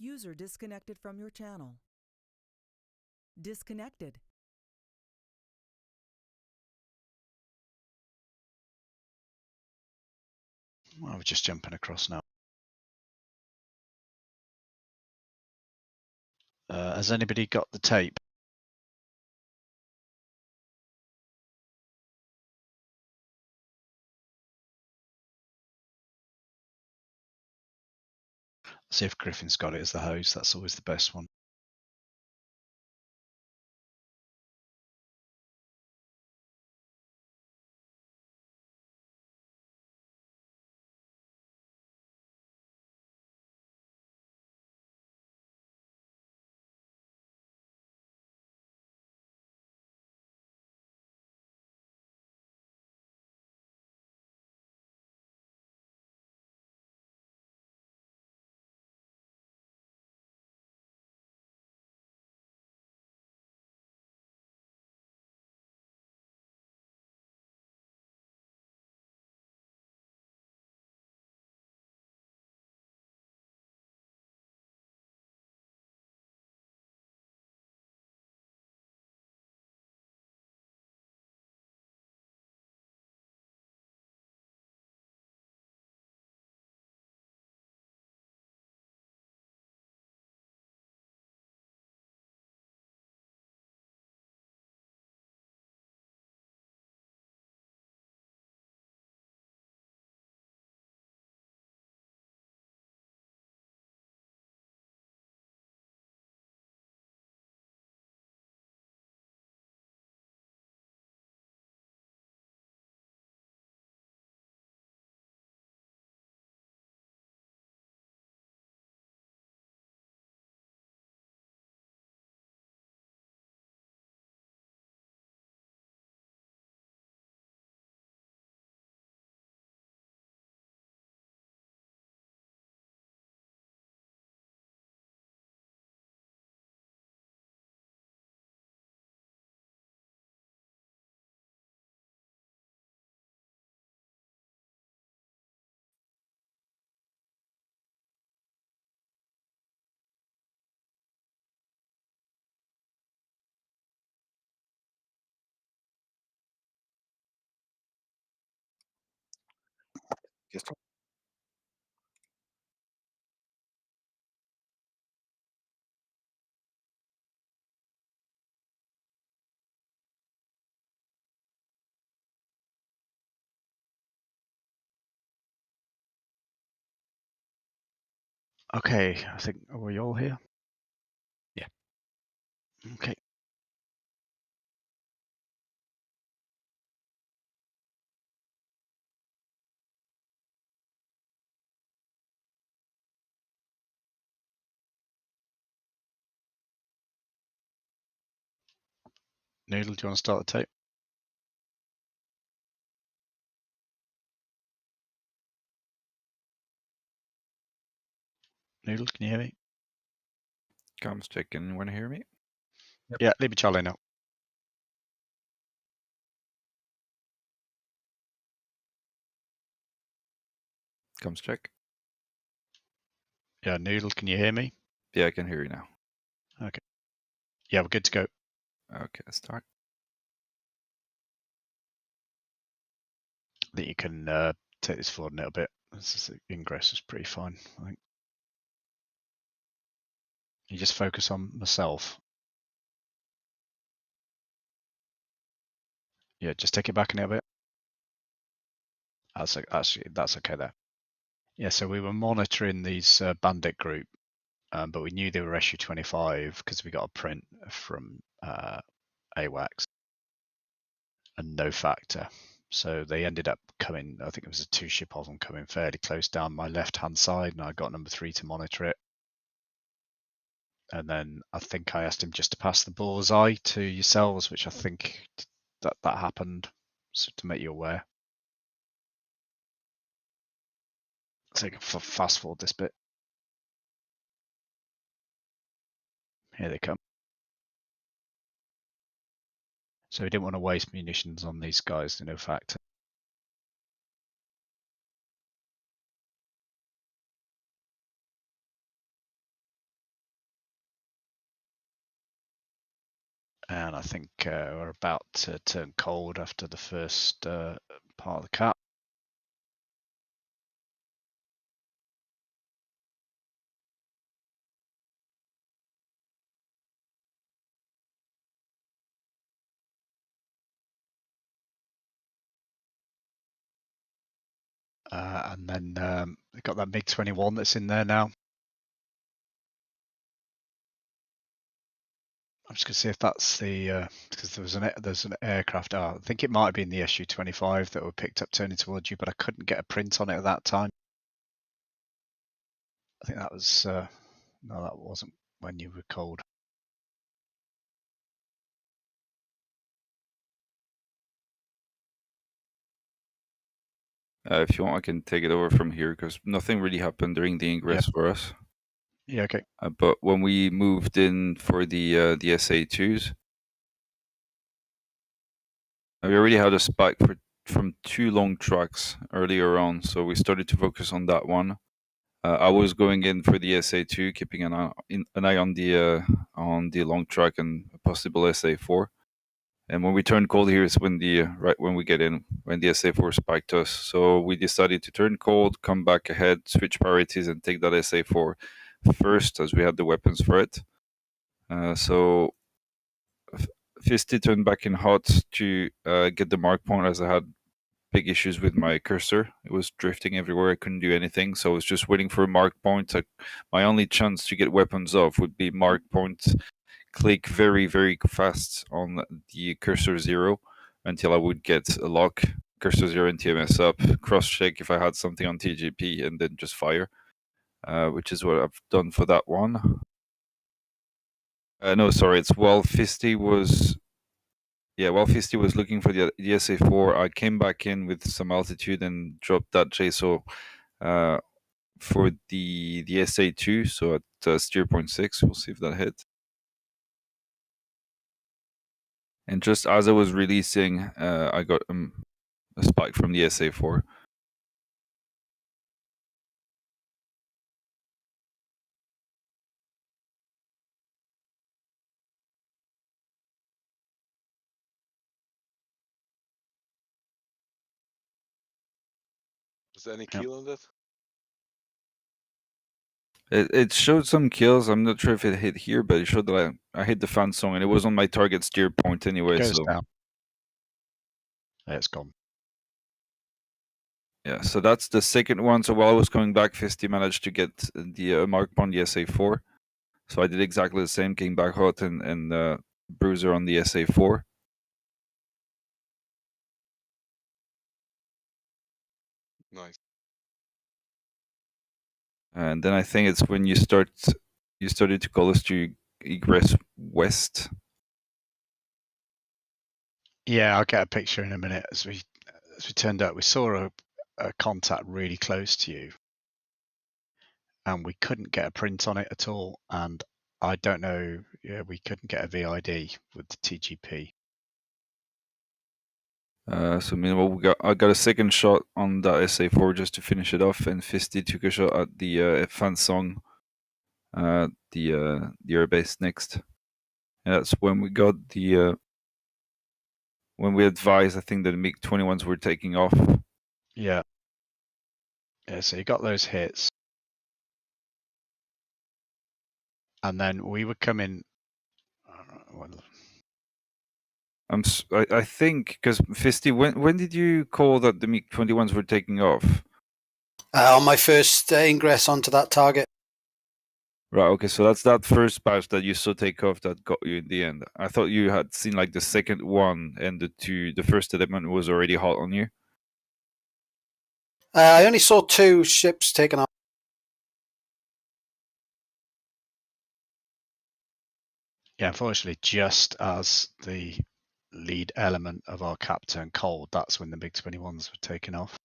User disconnected from your channel. Disconnected. Well, we're just jumping across now. Has anybody got the tape? See if Griffin's got it as the host. That's always the best one. Yes. Okay, I think are we all here? Yeah. Okay. Noodle, do you want to start the tape? Noodle, can you hear me? Comms check in. Want to hear me? Yeah, leave me Charlie now. Comms check. Yeah, Noodle, can you hear me? Yeah, I can hear you now. Okay. Yeah, we're good to go. Okay, let's start. I think you can take this forward a little bit. The ingress is pretty fine, I think. You just focus on myself. Yeah, just take it back a little bit. That's okay there. Yeah, so we were monitoring these bandit group, but we knew they were SU-25 because we got a print from AWACS and no factor. So they ended up coming, I think it was a 2-ship of them coming fairly close down my left-hand side, and I got number 3 to monitor it. And then I think I asked him just to pass the bullseye to yourselves, which I think that happened, so to make you aware. So you can fast forward this bit. Here they come. So we didn't want to waste munitions on these guys, no factor. And I think we're about to turn cold after the first part of the cap. And then we've got that MiG-21 that's in there now. I'm just going to see if that's the because there's an aircraft. I think it might have been the Su-25 that were picked up turning towards you, but I couldn't get a print on it at that time. I think that was no, that wasn't when you were cold. If you want, I can take it over from here because nothing really happened during the ingress for us. Yeah, okay. But when we moved in for the SA2s, we already had a spike from 2 long tracks earlier on, so we started to focus on that one. I was going in for the SA2, keeping an eye on the long track and a possible SA4. And when we turn cold here is when right when we get in, when the SA4 spiked us. So we decided to turn cold, come back ahead, switch priorities, and take that SA4 first, as we had the weapons for it. So Fisty turned back in hot to get the mark point, as I had big issues with my cursor. It was drifting everywhere. I couldn't do anything, so I was just waiting for a mark point. My only chance to get weapons off would be mark point, click very, very fast on the cursor 0 until I would get a lock, cursor 0 and TMS up, cross-check if I had something on TGP, and then just fire, which is what I've done for that one. No, sorry, it's while Fisty was looking for the SA4, I came back in with some altitude and dropped that JSO for the SA2, so at steer point 6, we'll see if that hit. And just as I was releasing, I got a spike from the SA4. Was there any kill on that? It showed some kills. I'm not sure if it hit here, but it showed that I hit the fan song, and it was on my target steer point anyway. It goes So down. Yeah, it's gone. yeah, so that's the second one. So while I was coming back, Fisty managed to get the mark on the SA4. So I did exactly the same, came back hot and Bruiser on the SA4. Nice. And then I think it's when you started to call us to egress west. Yeah, I'll get a picture in a minute. As we turned out, we saw a contact really close to you, and we couldn't get a print on it at all. And I don't know, yeah, we couldn't get a VID with the TGP. So meanwhile, I got a second shot on that SA4 just to finish it off, and Fisty took a shot at the fan song, the airbase next. And that's when we got the when we advised, I think, that the MiG-21s were taking off. Yeah. Yeah, so you got those hits. And then we were coming. I think, because Fisty, when did you call that the MiG-21s were taking off? On my first ingress onto that target. Right, okay, so that's that first batch that you saw take off that got you in the end. I thought you had seen like the second one and the first element was already hot on you. I only saw 2 ships taken off. Yeah, unfortunately, just as the lead element of our cap turned cold, that's when the MiG-21s were taken off.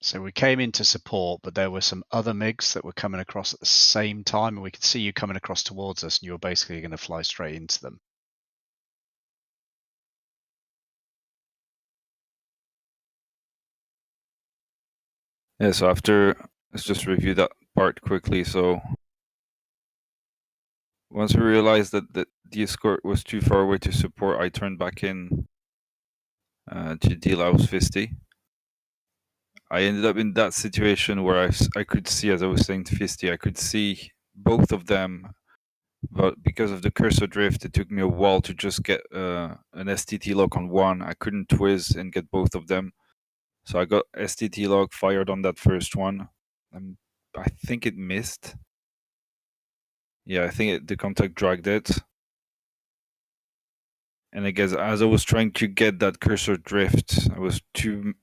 So we came in to support, but there were some other MiGs that were coming across at the same time, and we could see you coming across towards us, and you were basically going to fly straight into them. Yeah, so let's just review that part quickly. So once we realized that the escort was too far away to support, I turned back in to deal out Fisty. I ended up in that situation where I could see, as I was saying to Fisty, I could see both of them, but because of the cursor drift, it took me a while to just get an STT lock on one. I couldn't twist and get both of them. So I got STT lock, fired on that first one. I think it missed. Yeah, I think the contact dragged it. And I guess as I was trying to get that cursor drift, I was too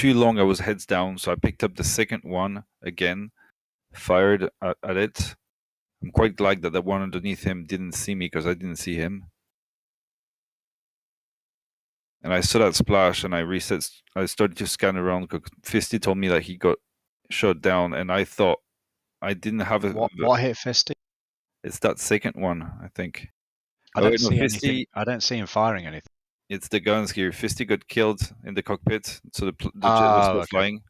long. I was heads down, so I picked up the second one again, fired at it. I'm quite glad that the one underneath him didn't see me because I didn't see him. And I saw that splash, and I reset. I started to scan around because Fisty told me that he got shot down, and I thought I didn't have a. What hit Fisty? It's that second one, I think. I don't see anything. I don't see him firing anything. It's the guns here. Fisty got killed in the cockpit, so the jet was still flying.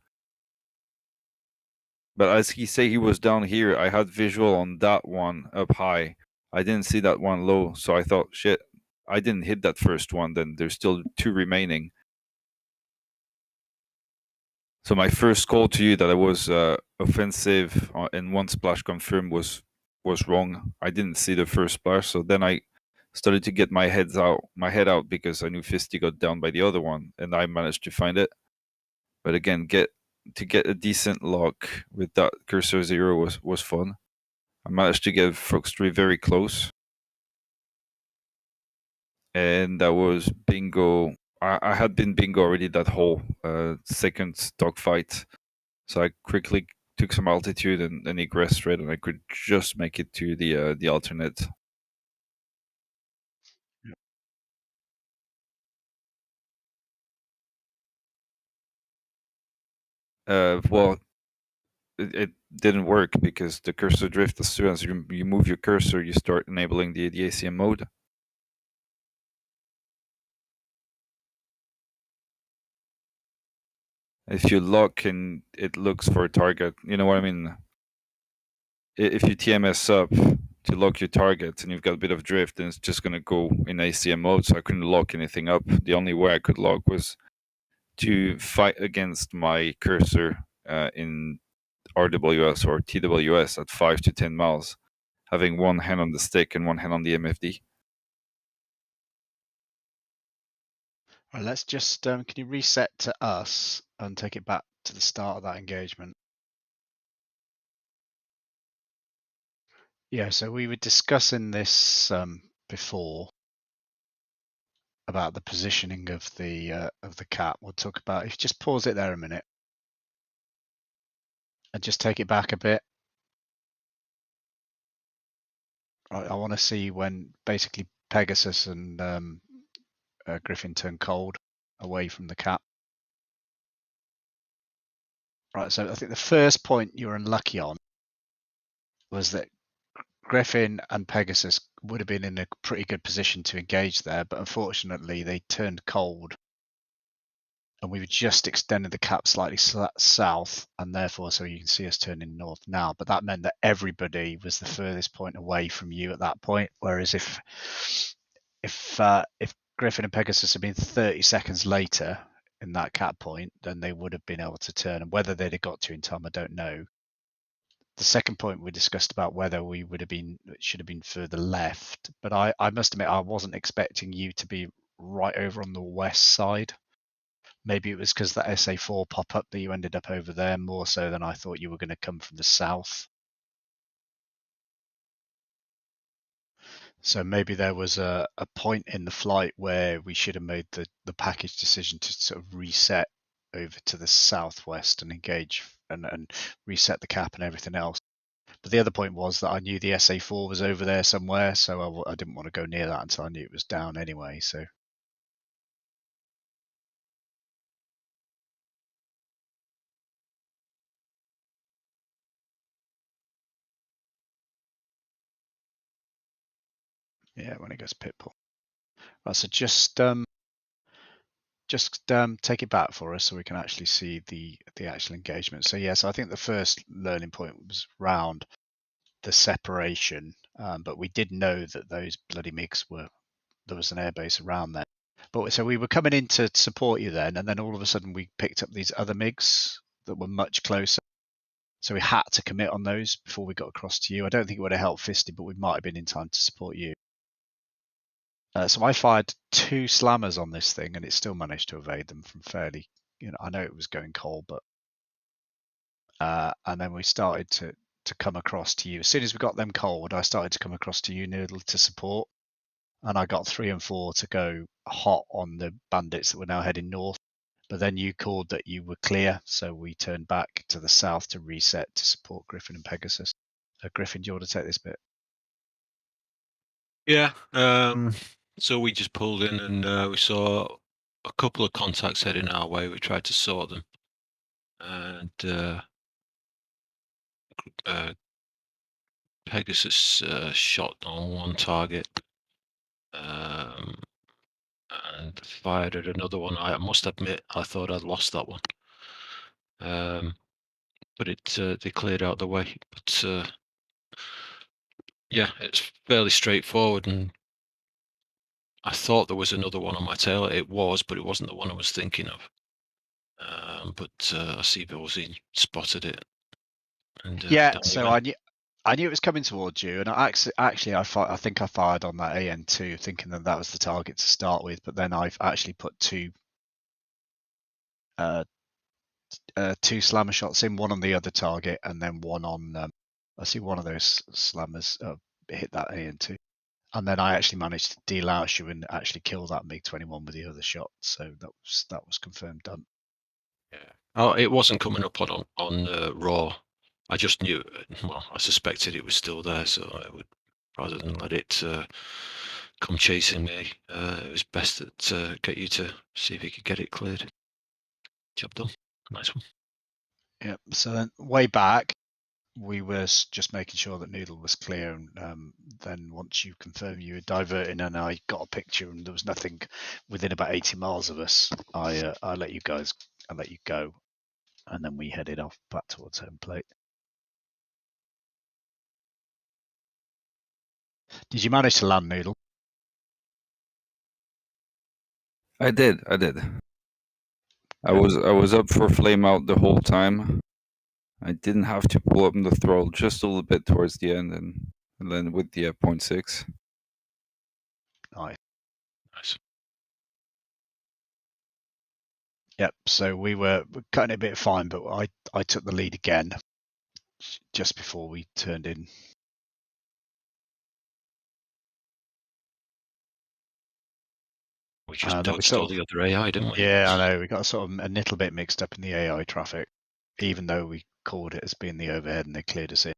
But as he said he was down here, I had visual on that one up high. I didn't see that one low, so I thought, shit, I didn't hit that first one, then there's still 2 remaining. So my first call to you that I was offensive and 1 splash confirmed was wrong. I didn't see the first splash, so then I started to get my head out because I knew Fisty got down by the other one, and I managed to find it. But again, get a decent lock with that cursor 0 was fun. I managed to get Fox 3 very close, and that was bingo. I had been bingo already that whole second dogfight, so I quickly took some altitude and egressed straight, and I could just make it to the alternate. Well, it didn't work because the cursor drift, as soon as you move your cursor, you start enabling the ACM mode. If you lock and it looks for a target, you know what I mean? If you TMS up to lock your target and you've got a bit of drift, then it's just going to go in ACM mode, so I couldn't lock anything up. The only way I could lock was to fight against my cursor in RWS or TWS at 5 to 10 miles, having one hand on the stick and one hand on the MFD. Right, let's just, can you reset to us and take it back to the start of that engagement? Yeah, so we were discussing this before about the positioning of the cap. We'll talk about, if you just pause it there a minute and just take it back a bit. I want to see when basically Pegasus and Griffin turn cold away from the cap. Right, so I think the first point you were unlucky on was that Griffin and Pegasus would have been in a pretty good position to engage there, but unfortunately they turned cold and we've just extended the cap slightly south, and therefore, so you can see us turning north now, but that meant that everybody was the furthest point away from you at that point, whereas if Griffin and Pegasus had been 30 seconds later in that cap point, then they would have been able to turn, and whether they'd have got to in time, I don't know. The second point we discussed about whether we should have been further left, but I must admit I wasn't expecting you to be right over on the west side. Maybe it was because that SA4 pop up that you ended up over there more so than I thought you were going to come from the south. So maybe there was a point in the flight where we should have made the package decision to sort of reset over to the southwest and engage and reset the cap and everything else. But the other point was that I knew the SA4 was over there somewhere, so I didn't want to go near that until I knew it was down anyway. So. Yeah, when it goes pitbull. Right, so just take it back for us so we can actually see the actual engagement. So yes, I think the first learning point was around the separation, but we did know that those bloody MiGs there was an airbase around there. But so we were coming in to support you then, and then all of a sudden we picked up these other MiGs that were much closer. So we had to commit on those before we got across to you. I don't think it would have helped Fisty, but we might have been in time to support you. So I fired 2 slammers on this thing, and it still managed to evade them from fairly. I know it was going cold, but and then we started to come across to you. As soon as we got them cold, I started to come across to you, Noodle, to support, and I got 3 and 4 to go hot on the bandits that were now heading north. But then you called that you were clear, so we turned back to the south to reset to support Griffin and Pegasus. Griffin, do you want to take this bit? Yeah. So we just pulled in and we saw a couple of contacts heading our way. We tried to sort them, and Pegasus shot on one target and fired at another one. I must admit, I thought I'd lost that one, but they cleared out the way. But yeah, it's fairly straightforward, and I thought there was another one on my tail. It was, but it wasn't the one I was thinking of. But I see Billsy spotted it. And yeah, so I knew it was coming towards you, and I think I fired on that AN2 thinking that was the target to start with, but then I've actually put two slammer shots in, one on the other target and then one on. I see one of those slammers hit that AN2, and then I actually managed to delouse you and actually kill that MiG-21 with the other shot. So that was confirmed done. Yeah. Oh, it wasn't coming up on raw. I just knew. Well, I suspected it was still there, so I would, rather than let it come chasing me, it was best to get you to see if you could get it cleared. Job done. Nice one. Yeah. So then way back, we were just making sure that Noodle was clear, and then once you confirmed you were diverting, and I got a picture, and there was nothing within about 80 miles of us, I let you go, and then we headed off back towards home plate. Did you manage to land, Noodle? I did. I was up for flame out the whole time. I didn't have to pull up the throttle just a little bit towards the end, and then with the 0.6. Nice. Nice. Yep. So we were cutting it a bit fine, but I took the lead again just before we turned in. We just Then we dodged all the other AI, didn't we? Yeah, I know. We got sort of a little bit mixed up in the AI traffic, even though we called it as being the overhead and they cleared us in.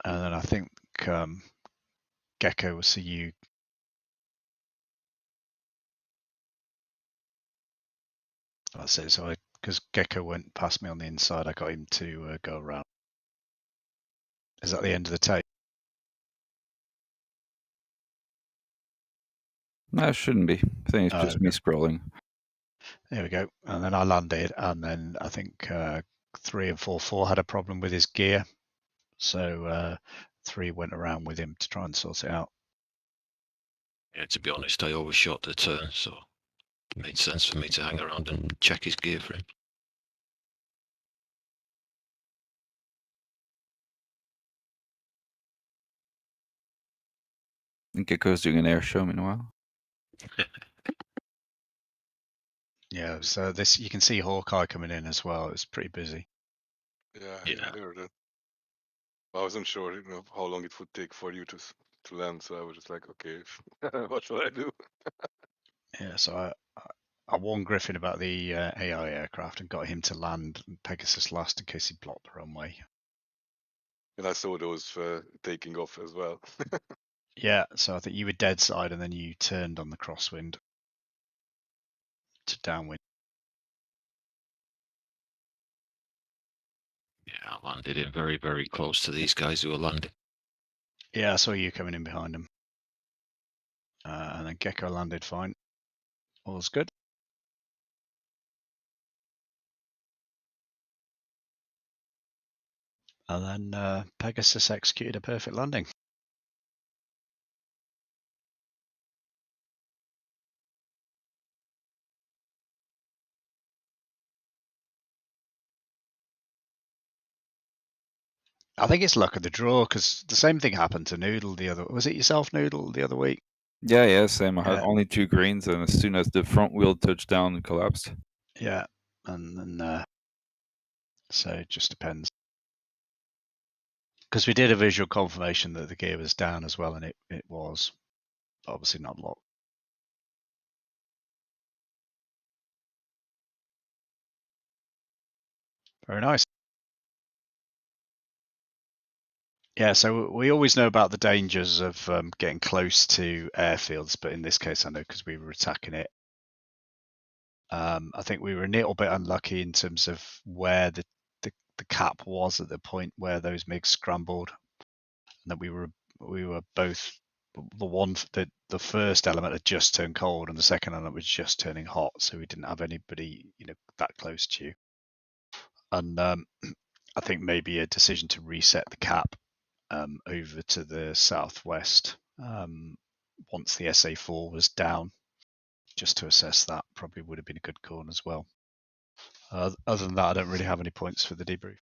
And then I think Gecko will see you. That's it. So because Gecko went past me on the inside, I got him to go around. Is that the end of the tape? No, it shouldn't be. I think it's just me scrolling. There we go. And then I landed, and then I think 3 and 4 had a problem with his gear. So 3 went around with him to try and sort it out. Yeah, to be honest, I always shot the turn, so it made sense for me to hang around and check his gear for him. I think Gecko's doing an air show meanwhile. Yeah, so this you can see Hawkeye coming in as well. It's pretty busy. Yeah, I heard that. I wasn't sure, how long it would take for you to land, so I was just like, okay, what shall I do? Yeah, so I warned Griffin about the AI aircraft and got him to land Pegasus last in case he blocked the runway. And I saw those taking off as well. Yeah, so I think you were dead side and then you turned on the crosswind to downwind. Yeah, I landed in very, very close to these guys who were landing. Yeah, I saw you coming in behind them. And then Gecko landed fine. All's good. And then Pegasus executed a perfect landing. I think it's luck of the draw because the same thing happened to Noodle the other. Was it yourself, Noodle, the other week? Yeah, same. I had only 2 greens, and as soon as the front wheel touched down, it collapsed. Yeah, and then so it just depends. Because we did a visual confirmation that the gear was down as well, and it was obviously not locked. Very nice. Yeah, so we always know about the dangers of getting close to airfields, but in this case, I know because we were attacking it. I think we were a little bit unlucky in terms of where the cap was at the point where those MiGs scrambled, and that we were both the first element had just turned cold, and the second element was just turning hot, so we didn't have anybody that close to you. And I think maybe a decision to reset the cap over to the southwest once the SA4 was down, just to assess that, probably would have been a good call as well. Other than that, I don't really have any points for the debrief.